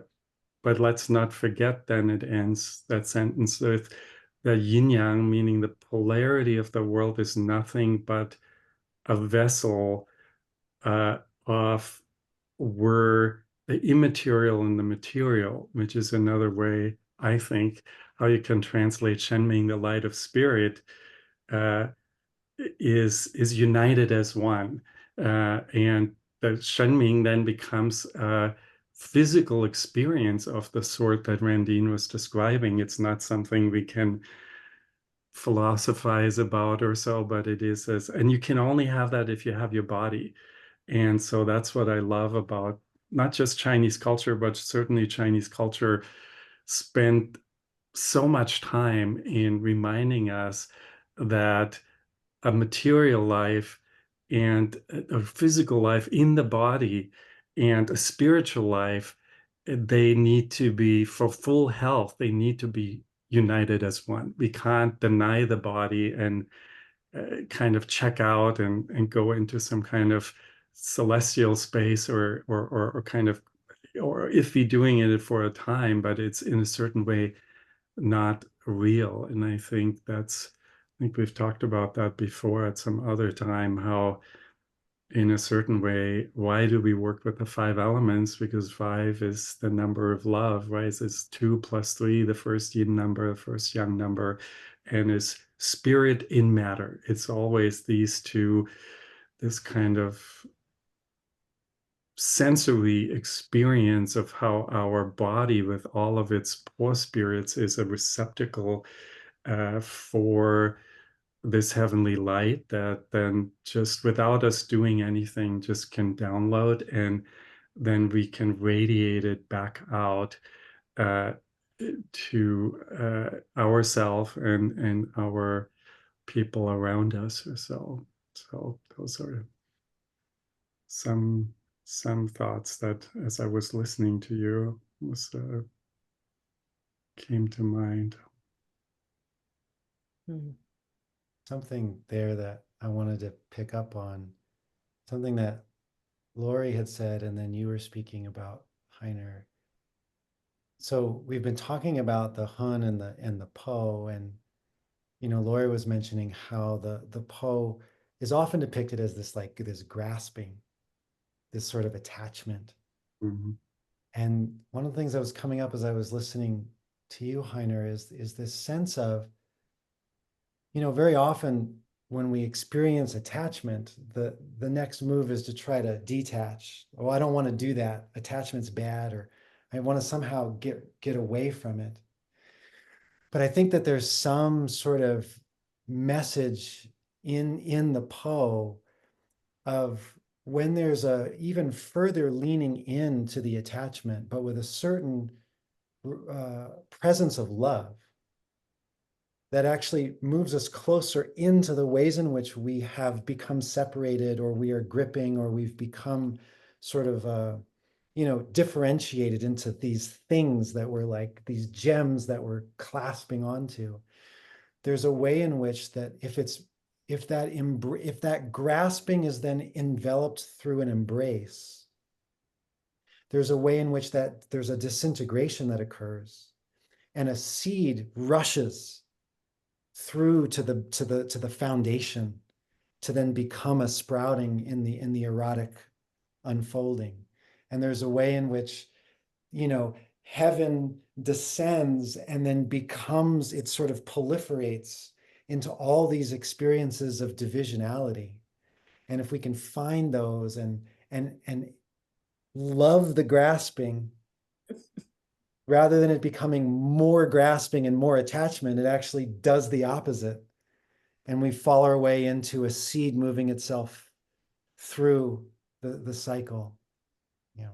But let's not forget, then it ends that sentence with the yin yang, meaning the polarity of the world is nothing but a vessel of were the immaterial and the material, which is another way, I think, how you can translate Shenming, the light of spirit, is united as one. And the Shenming then becomes a physical experience of the sort that Randine was describing. It's not something we can philosophize about or so, but it is and you can only have that if you have your body. And so that's what I love about not just Chinese culture, but certainly Chinese culture spent so much time in reminding us that a material life and a physical life in the body and a spiritual life, they need to be, for full health, they need to be united as one. We can't deny the body and kind of check out and go into some kind of celestial space or kind of, or if we're doing it for a time, but it's in a certain way not real. And I think we've talked about that before at some other time, how in a certain way, why do we work with the 5 elements? Because 5 is the number of love, right? It's 2 plus 3, the first yin number, the first yang number, and is spirit in matter. It's always these two, this kind of sensory experience of how our body with all of its pore spirits is a receptacle for this heavenly light that then just without us doing anything just can download, and then we can radiate it back out to ourselves and our people around us. So those are some thoughts that, as I was listening to you, came to mind. Something there that I wanted to pick up on, something that Lorie had said, and then you were speaking about, Heiner. So we've been talking about the Hun and the Po, and Lorie was mentioning how the Po is often depicted as this grasping, this sort of attachment. Mm-hmm. And one of the things that was coming up as I was listening to you, Heiner, is this sense of, very often when we experience attachment, the next move is to try to detach. Oh, I don't want to do that. Attachment's bad, or I want to somehow get away from it. But I think that there's some sort of message in the Po of when there's a even further leaning into the attachment, but with a certain presence of love that actually moves us closer into the ways in which we have become separated, or we are gripping, or we've become sort of, differentiated into these things that were like these gems that we're clasping onto. There's a way in which that if that grasping is then enveloped through an embrace, there's a way in which that there's a disintegration that occurs, and a seed rushes through to the foundation to then become a sprouting in the erotic unfolding. And there's a way in which, you know, heaven descends and then becomes, it sort of proliferates into all these experiences of divisionality. And if we can find those and love the grasping, rather than it becoming more grasping and more attachment, it actually does the opposite. And we fall our way into a seed moving itself through the cycle. Yeah.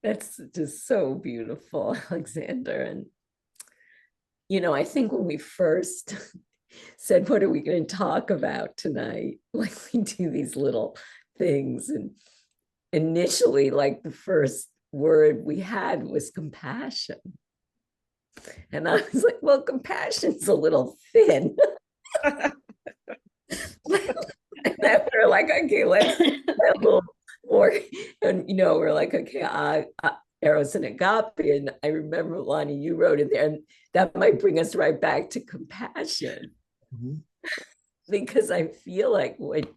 That's just so beautiful, Alexander. And, you know, I think when we first said, what are we going to talk about tonight? Like, we do these little things. And initially, like, the first word we had was compassion. And I was like, well, compassion's a little thin. And then we're like, okay, let's a little more. And, you know, we're like, okay, Eros and Agape. And I remember, Lonny, you wrote it there, and that might bring us right back to compassion. Mm-hmm. Because I feel like what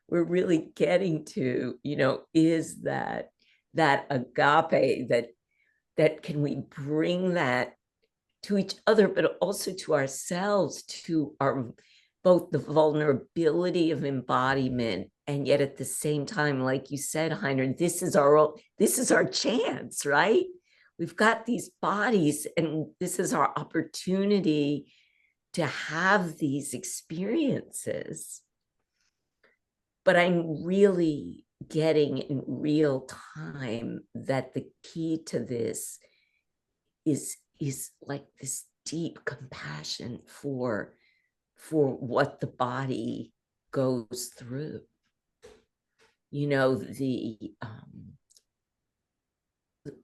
we're really getting to, you know, is that agape, that can we bring that to each other, but also to ourselves, to our both the vulnerability of embodiment, and yet at the same time, like you said, Heiner, this is our chance, right? We've got these bodies, and this is our opportunity to have these experiences. But I'm really getting in real time that the key to this is like this deep compassion for what the body goes through. You know,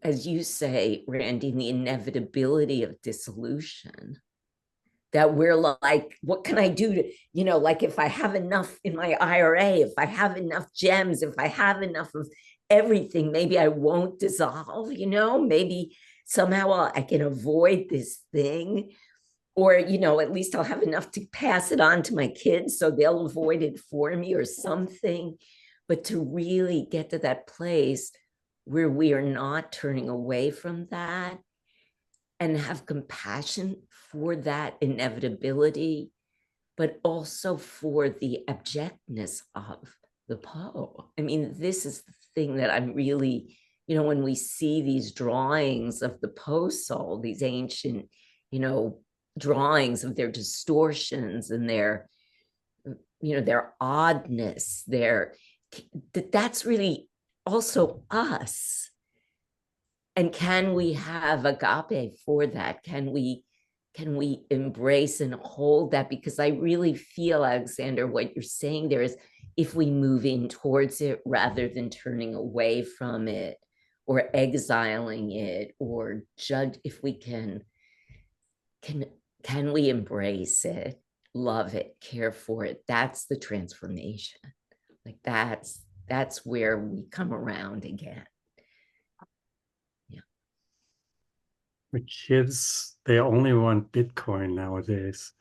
as you say, Randy, the inevitability of dissolution, that we're like, what can I do to, you know, like, if I have enough in my IRA, if I have enough gems, if I have enough of everything, maybe I won't dissolve, you know, maybe somehow I can avoid this thing, or, you know, at least I'll have enough to pass it on to my kids so they'll avoid it for me or something. But to really get to that place where we are not turning away from that and have compassion for that inevitability, but also for the abjectness of the Po. I mean, this is the thing that I'm really, you know, when we see these drawings of the Po soul, these ancient, you know, drawings of their distortions and their, you know, their oddness, that's really also us. And can we have agape for that? Can we embrace and hold that? Because I really feel, Alexander, what you're saying there is, if we move in towards it rather than turning away from it or exiling it or judge, if we can we embrace it, love it, care for it? That's the transformation. Like, that's where we come around again. The kids, they only want Bitcoin nowadays.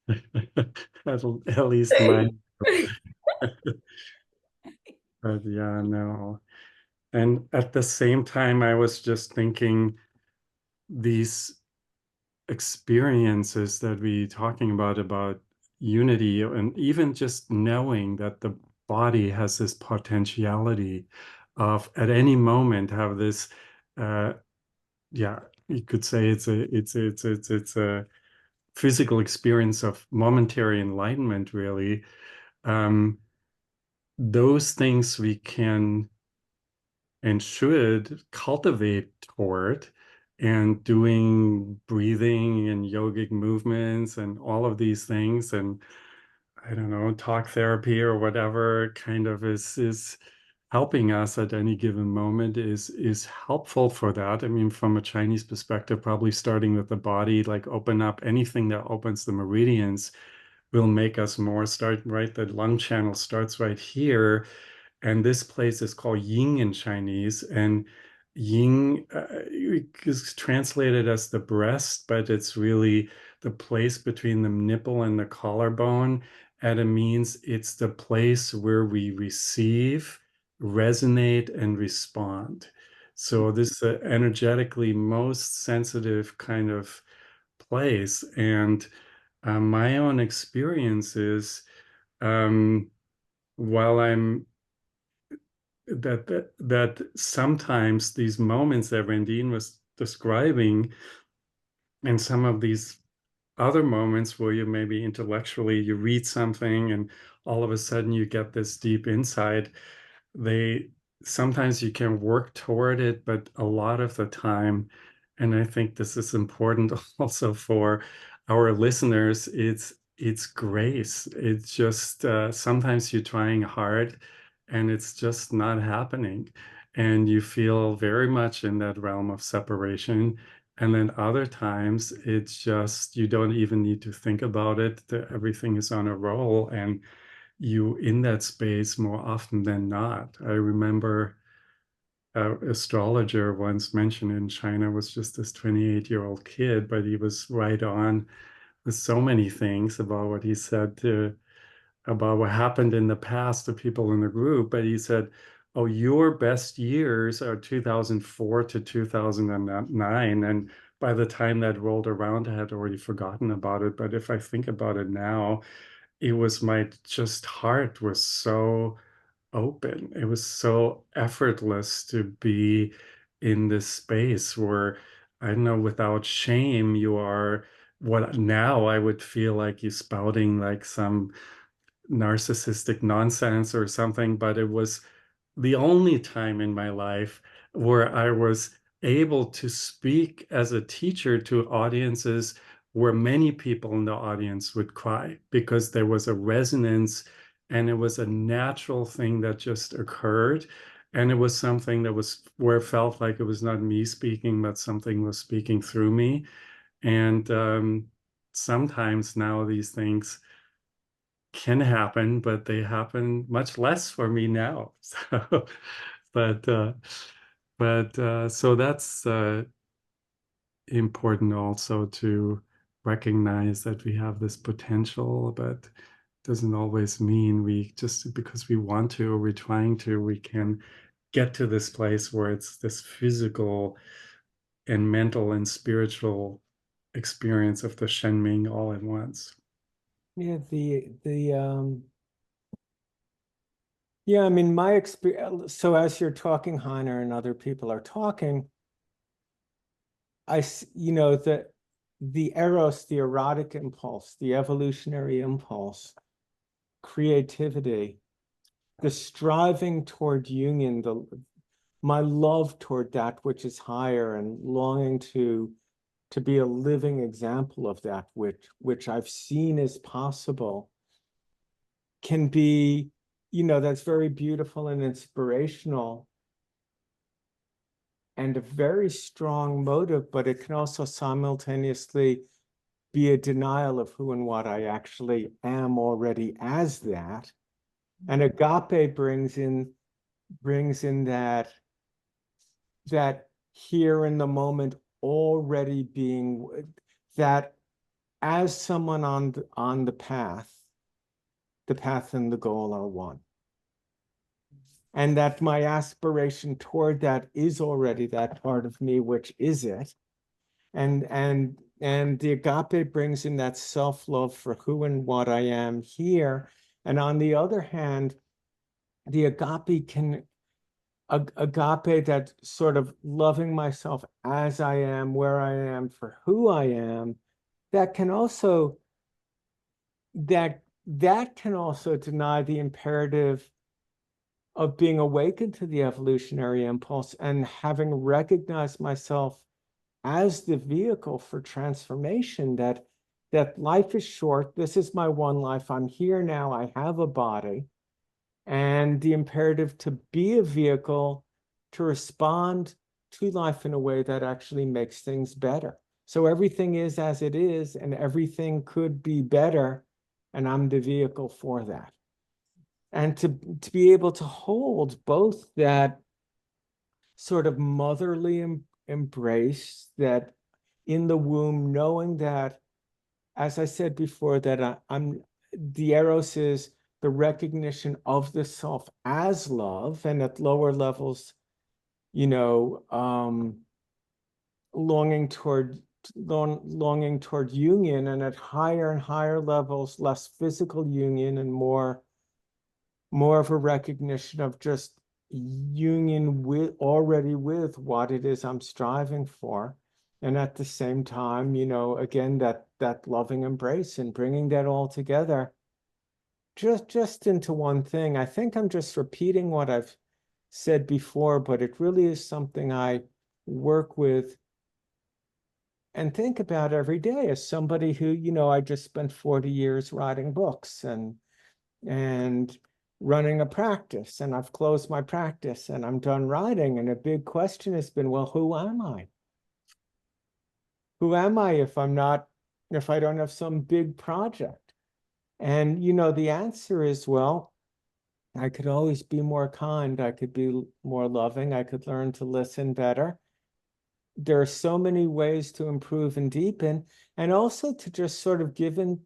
At least mine. But yeah, no. And at the same time, I was just thinking, these experiences that we talking about unity, and even just knowing that the body has this potentiality of at any moment have this, yeah, you could say it's a physical experience of momentary enlightenment, really. Those things we can and should cultivate toward, and doing breathing and yogic movements and all of these things, and I don't know, talk therapy or whatever kind of is helping us at any given moment is helpful for that. I mean, from a Chinese perspective, probably starting with the body, like open up anything that opens the meridians will make us more start right. The lung channel starts right here. And this place is called Ying in Chinese, and Ying is translated as the breast, but it's really the place between the nipple and the collarbone. And it means it's the place where we receive, resonate, and respond. So this is the energetically most sensitive kind of place. And my own experience is, while I'm that sometimes these moments that Randine was describing, and some of these other moments where you maybe intellectually you read something and all of a sudden you get this deep insight, they sometimes you can work toward it, but a lot of the time, and I think this is important also for our listeners, it's grace. It's just sometimes you're trying hard and it's just not happening, and you feel very much in that realm of separation. And then other times it's just you don't even need to think about it. Everything is on a roll, and you in that space more often than not. I remember an astrologer once mentioned in China was just this 28-year-old kid, but he was right on with so many things about what he said about what happened in the past to people in the group. But he said, oh, your best years are 2004 to 2009. And by the time that rolled around, I had already forgotten about it. But if I think about it now, it was my just heart was so open. It was so effortless to be in this space where, I don't know, without shame, you are what now I would feel like you spouting like some narcissistic nonsense or something, but it was the only time in my life where I was able to speak as a teacher to audiences where many people in the audience would cry because there was a resonance and it was a natural thing that just occurred. And it was something that was where it felt like it was not me speaking, but something was speaking through me. And sometimes now these things can happen, but they happen much less for me now. So, so that's important also to recognize that we have this potential, but doesn't always mean we just because we want to or we're trying to, we can get to this place where it's this physical and mental and spiritual experience of the Shenming all at once. Yeah, yeah, I mean, my experience, so as you're talking, Heiner, and other people are talking, you know, the Eros, the erotic impulse, the evolutionary impulse, creativity, the striving toward union, my love toward that which is higher and longing to be a living example of that which I've seen is possible can be, you know, that's very beautiful and inspirational and a very strong motive, but it can also simultaneously be a denial of who and what I actually am already as that. And agape brings in that here in the moment already being that as someone on the path and the goal are one. And that my aspiration toward that is already that part of me, which is it. And the agape brings in that self-love for who and what I am here. And on the other hand, the agape that sort of loving myself as I am, where I am, for who I am, that can also deny the imperative of being awakened to the evolutionary impulse and having recognized myself as the vehicle for transformation, that life is short. This is my one life. I'm here now. I have a body. And the imperative to be a vehicle to respond to life in a way that actually makes things better. So everything is as it is, and everything could be better, and I'm the vehicle for that. and to be able to hold both that sort of motherly embrace, that in the womb, knowing that, as I said before, that I'm the Eros is the recognition of the self as love, and at lower levels, longing toward union, and at higher and higher levels, less physical union and more of a recognition of just union with what it is I'm striving for. And at the same time, again, that loving embrace and bringing that all together just into one thing. I think I'm just repeating what I've said before, but it really is something I work with and think about every day as somebody who, I just spent 40 years writing books and running a practice, and I've closed my practice and I'm done writing. And a big question has been, well, who am I? Who am I if I don't have some big project? And, the answer is, well, I could always be more kind. I could be more loving. I could learn to listen better. There are so many ways to improve and deepen, and also to just sort of to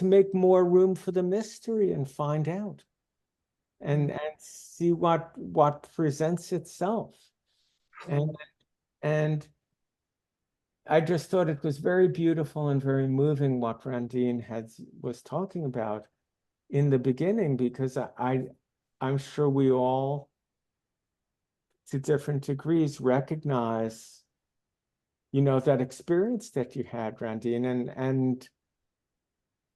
make more room for the mystery and find out and see what presents itself. And I just thought it was very beautiful and very moving what Randine was talking about in the beginning, because I'm sure we all, to different degrees, recognize, that experience that you had, Randine, and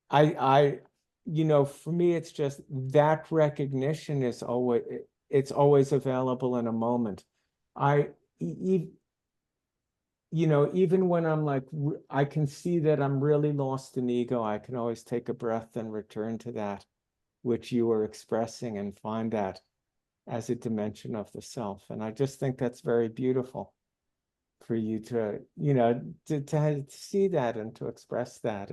I for me, it's just that recognition is always available in a moment. Even when I'm like, I can see that I'm really lost in ego, I can always take a breath and return to that which you were expressing and find that as a dimension of the self. And I just think that's very beautiful for you to, to see that and to express that.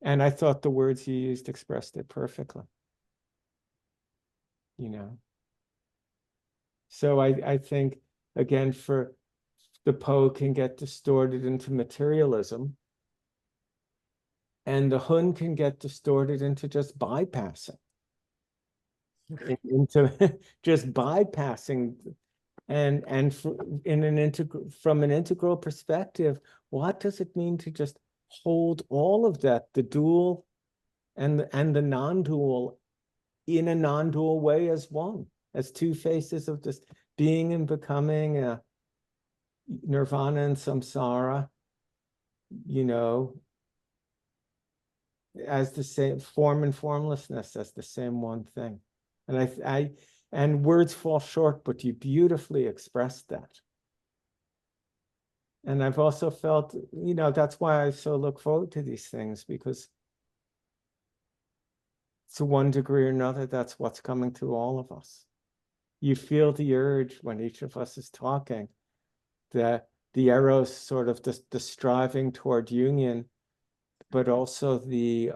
And I thought the words you used expressed it perfectly. So I think, again, for the Po can get distorted into materialism, and the Hun can get distorted into just bypassing, into just bypassing. And from an integral perspective, what does it mean to just hold all of that, the dual and the non-dual, in a non-dual way as one, as two faces of this being and becoming, nirvana and samsara, as the same form and formlessness, as the same one thing. And and words fall short, but you beautifully expressed that. And I've also felt, that's why I so look forward to these things, because to one degree or another, that's what's coming through all of us. You feel the urge when each of us is talking, that the Eros, sort of the striving toward union, but also the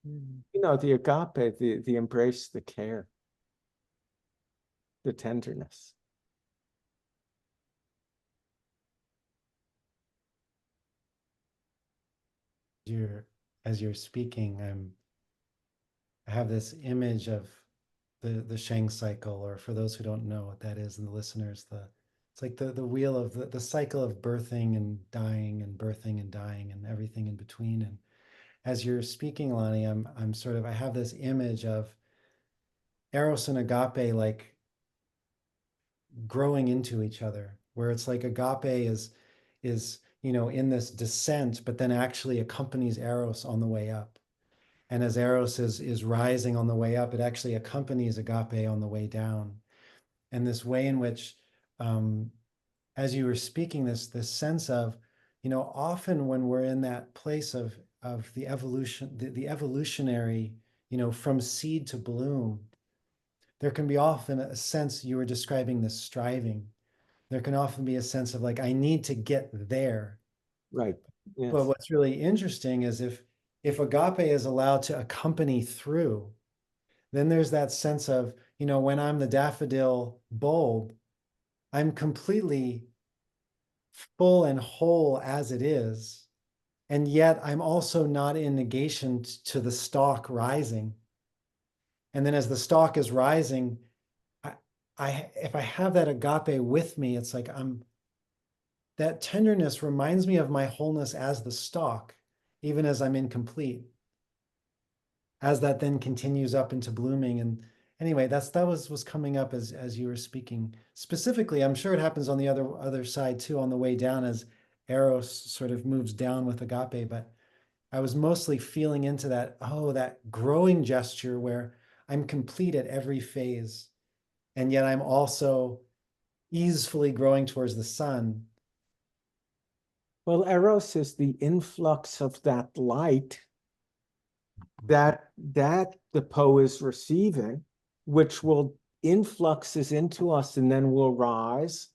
the agape, the embrace, the care, the tenderness. As you're speaking, I have this image of the Sheng cycle, or for those who don't know what that is, and the listeners, it's like the wheel of the cycle of birthing and dying and birthing and dying and everything in between. And as you're speaking, Lonny, I have this image of Eros and Agape like growing into each other, where it's like Agape is in this descent, but then actually accompanies Eros on the way up. And as Eros is rising on the way up, it actually accompanies Agape on the way down. And this way in which, as you were speaking, this sense of, often when we're in that place of the evolution, the evolutionary, from seed to bloom, there can be often a sense, you were describing this striving. There can often be a sense of like, I need to get there. Right. Yes. But what's really interesting is if agape is allowed to accompany through, then there's that sense of, when I'm the daffodil bulb, I'm completely full and whole as it is. And yet I'm also not in negation to the stalk rising. And then as the stalk is rising, if I have that agape with me, it's like that tenderness reminds me of my wholeness as the stalk, even as I'm incomplete, as that then continues up into blooming. And anyway, that was coming up as you were speaking. Specifically, I'm sure it happens on the other side too, on the way down as Eros sort of moves down with agape, but I was mostly feeling into that growing gesture where I'm complete at every phase, and yet I'm also easefully growing towards the sun. Well, Eros is the influx of that light that the Po is receiving, which will influxes into us and then will rise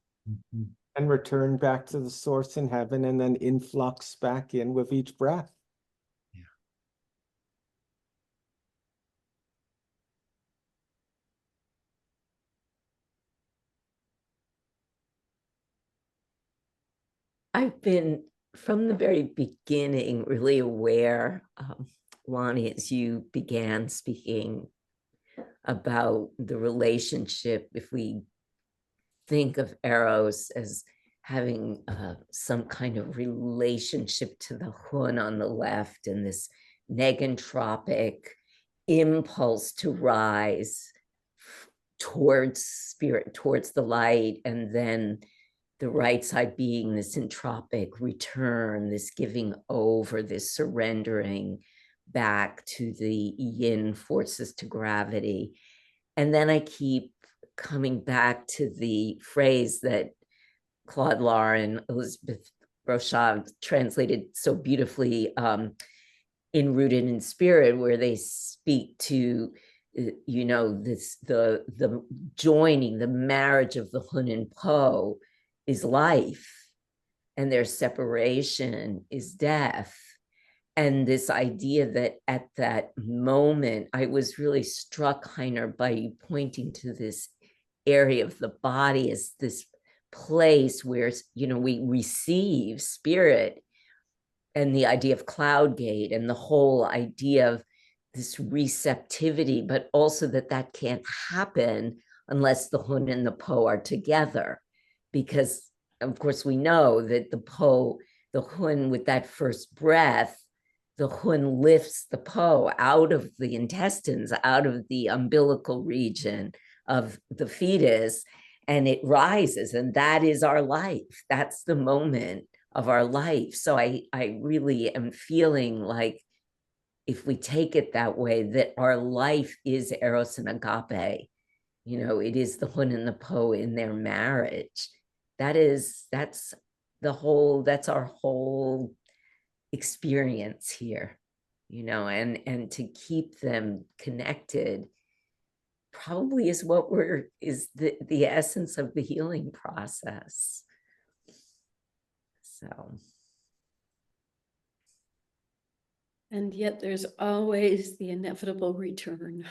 and return back to the source in heaven and then influx back in with each breath. I've been from the very beginning really aware, Lonnie, as you began speaking about the relationship, if we think of Eros as having some kind of relationship to the Hun on the left and this negentropic impulse to rise towards spirit, towards the light, and then the right side being this entropic return, this giving over, this surrendering back to the yin forces, to gravity. And then I keep coming back to the phrase that Claude Lahr and Elizabeth Rochave translated so beautifully in Rooted in Spirit, where they speak to the joining, the marriage of the Hun and Po is life, and their separation is death. And this idea that at that moment, I was really struck, Heiner, by you pointing to this area of the body as this place where, we receive spirit, and the idea of cloud gate and the whole idea of this receptivity, but also that can't happen unless the Hun and the Po are together. Because, of course, we know that the Hun, with that first breath, the Hun lifts the Po out of the intestines, out of the umbilical region of the fetus, and it rises. And that is our life. That's the moment of our life. So I really am feeling like, if we take it that way, that our life is Eros and Agape. It is the Hun and the Po in their marriage. That's our whole experience here, and to keep them connected probably is is the essence of the healing process. So. And yet there's always the inevitable return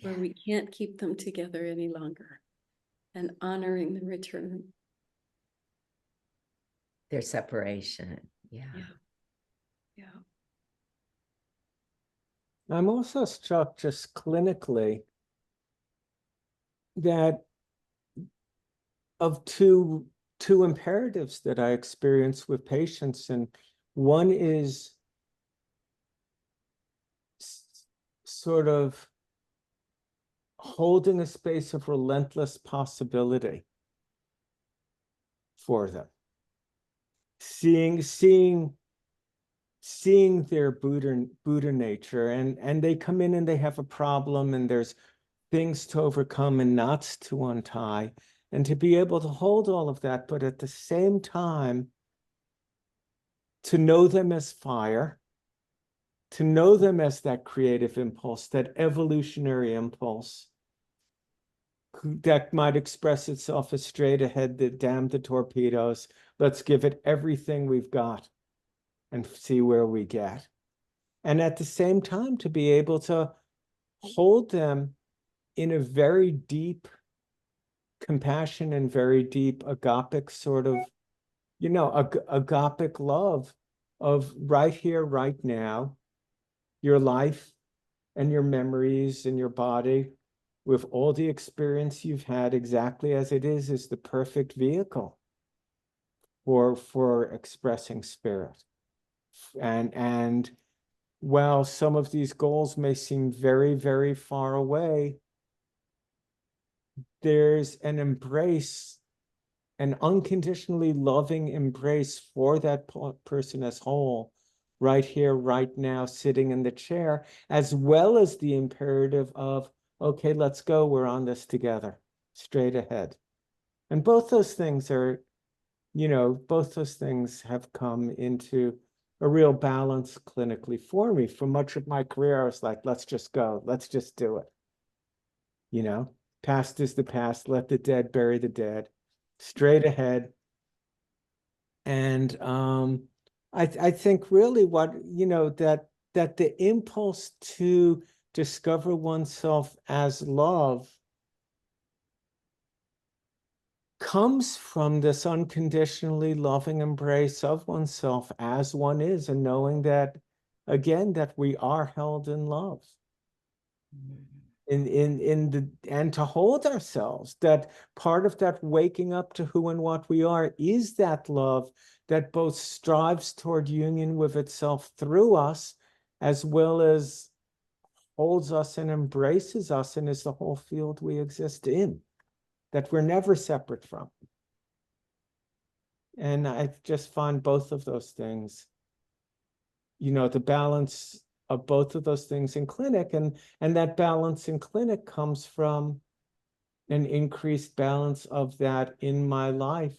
where we can't keep them together any longer, and honoring the return. Their separation. Yeah. I'm also struck just clinically that of two imperatives that I experience with patients, and one is sort of holding a space of relentless possibility for them, seeing their Buddha nature, and they come in and they have a problem, and there's things to overcome and knots to untie, and to be able to hold all of that, but at the same time to know them as fire, to know them as that creative impulse, that evolutionary impulse, that might express itself as straight ahead, that damn the torpedoes. Let's give it everything we've got and see where we get. And at the same time, to be able to hold them in a very deep compassion and very deep agapic sort of, agapic love of right here, right now, your life and your memories and your body with all the experience you've had exactly as it is the perfect vehicle for expressing spirit. And while some of these goals may seem very, very far away, there's an embrace, an unconditionally loving embrace for that person as whole, right here, right now, sitting in the chair, as well as the imperative of, okay, let's go, we're on this together, straight ahead. And both those things are, both those things have come into a real balance clinically for me. For much of my career, I was like, let's just go, let's just do it. Past is the past, let the dead bury the dead, straight ahead. And I think really what, that the impulse to discover oneself as love comes from this unconditionally loving embrace of oneself as one is, and knowing that, again, that we are held in love. And to hold ourselves, that part of that waking up to who and what we are is that love that both strives toward union with itself through us, as well as holds us and embraces us and is the whole field we exist in, that we're never separate from. And I just find both of those things, the balance of both of those things in clinic, and that balance in clinic comes from an increased balance of that in my life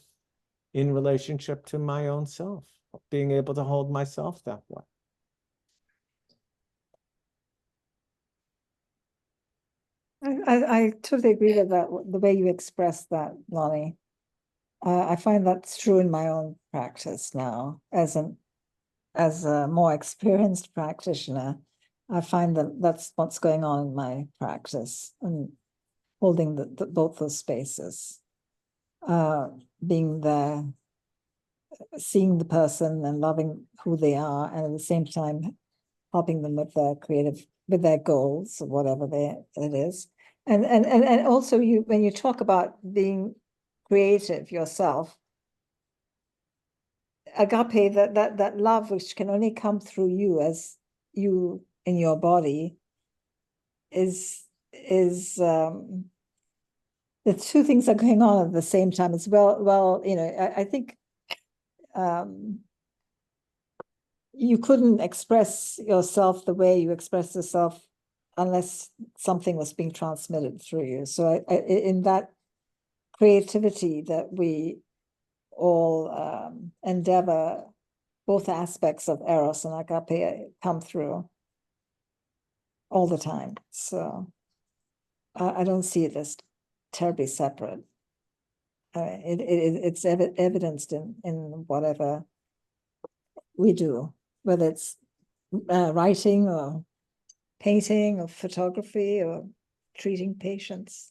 in relationship to my own self, being able to hold myself that way. I totally agree with that, the way you express that, Lonnie. I find that's true in my own practice now. As a more experienced practitioner, I find that that's what's going on in my practice, and holding both those spaces, being there, seeing the person and loving who they are, and at the same time helping them with their goals, or whatever it is. And also, when you talk about being creative yourself, agape, that love which can only come through you, as you in your body, is the two things are going on at the same time as well. I think you couldn't express yourself the way you express yourself unless something was being transmitted through you. So in that creativity that we all endeavor, both aspects of Eros and Agape come through all the time. So I don't see it as terribly separate. It's evidenced in whatever we do, whether it's writing or painting or photography or treating patients.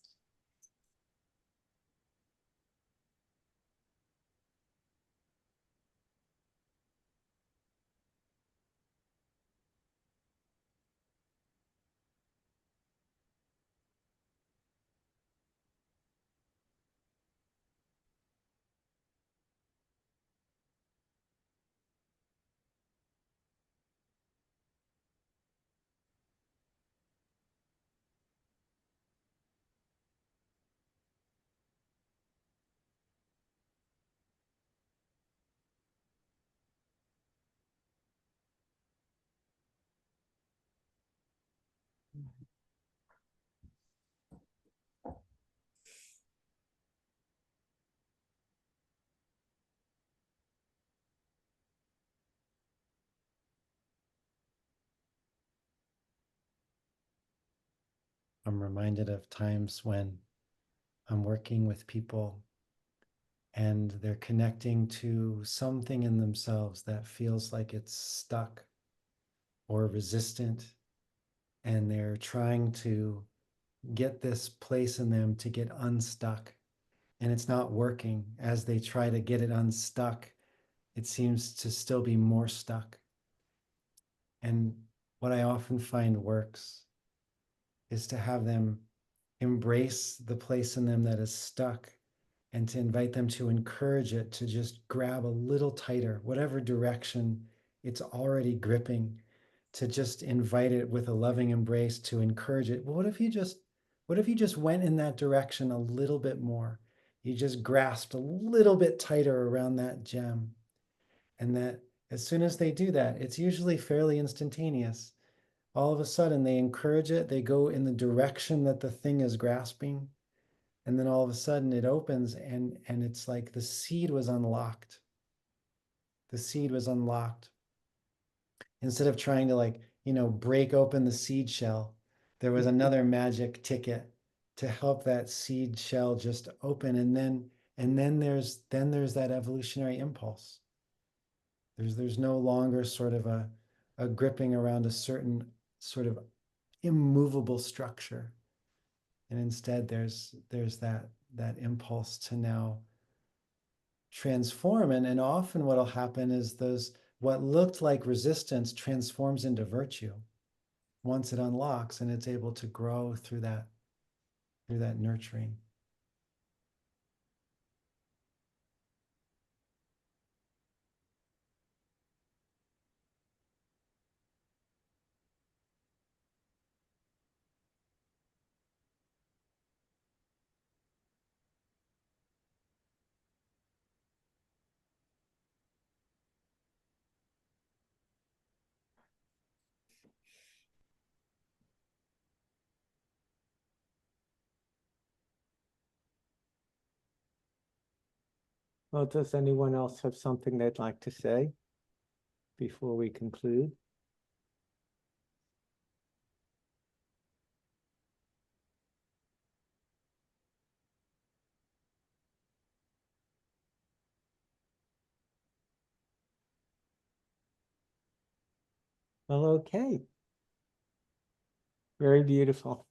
I'm reminded of times when I'm working with people and they're connecting to something in themselves that feels like it's stuck or resistant, and they're trying to get this place in them to get unstuck, and it's not working. As they try to get it unstuck, it seems to still be more stuck. And what I often find works is to have them embrace the place in them that is stuck, and to invite them to encourage it to just grab a little tighter, whatever direction it's already gripping, to just invite it with a loving embrace to encourage it. Well, what if you just went in that direction a little bit more? You just grasped a little bit tighter around that gem. And that as soon as they do that, it's usually fairly instantaneous. All of a sudden they encourage it, they go in the direction that the thing is grasping, and then all of a sudden it opens, and it's like the seed was unlocked. The seed was unlocked. Instead of trying to break open the seed shell, there was another magic ticket to help that seed shell just open. And then there's that evolutionary impulse. There's no longer sort of a gripping around a certain sort of immovable structure. And instead there's that impulse to now transform. And often what'll happen is what looked like resistance transforms into virtue once it unlocks, and it's able to grow through that nurturing. Well, does anyone else have something they'd like to say before we conclude? Well, okay. Very beautiful.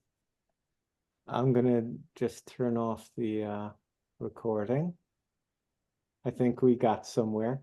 I'm gonna just turn off the recording. I think we got somewhere.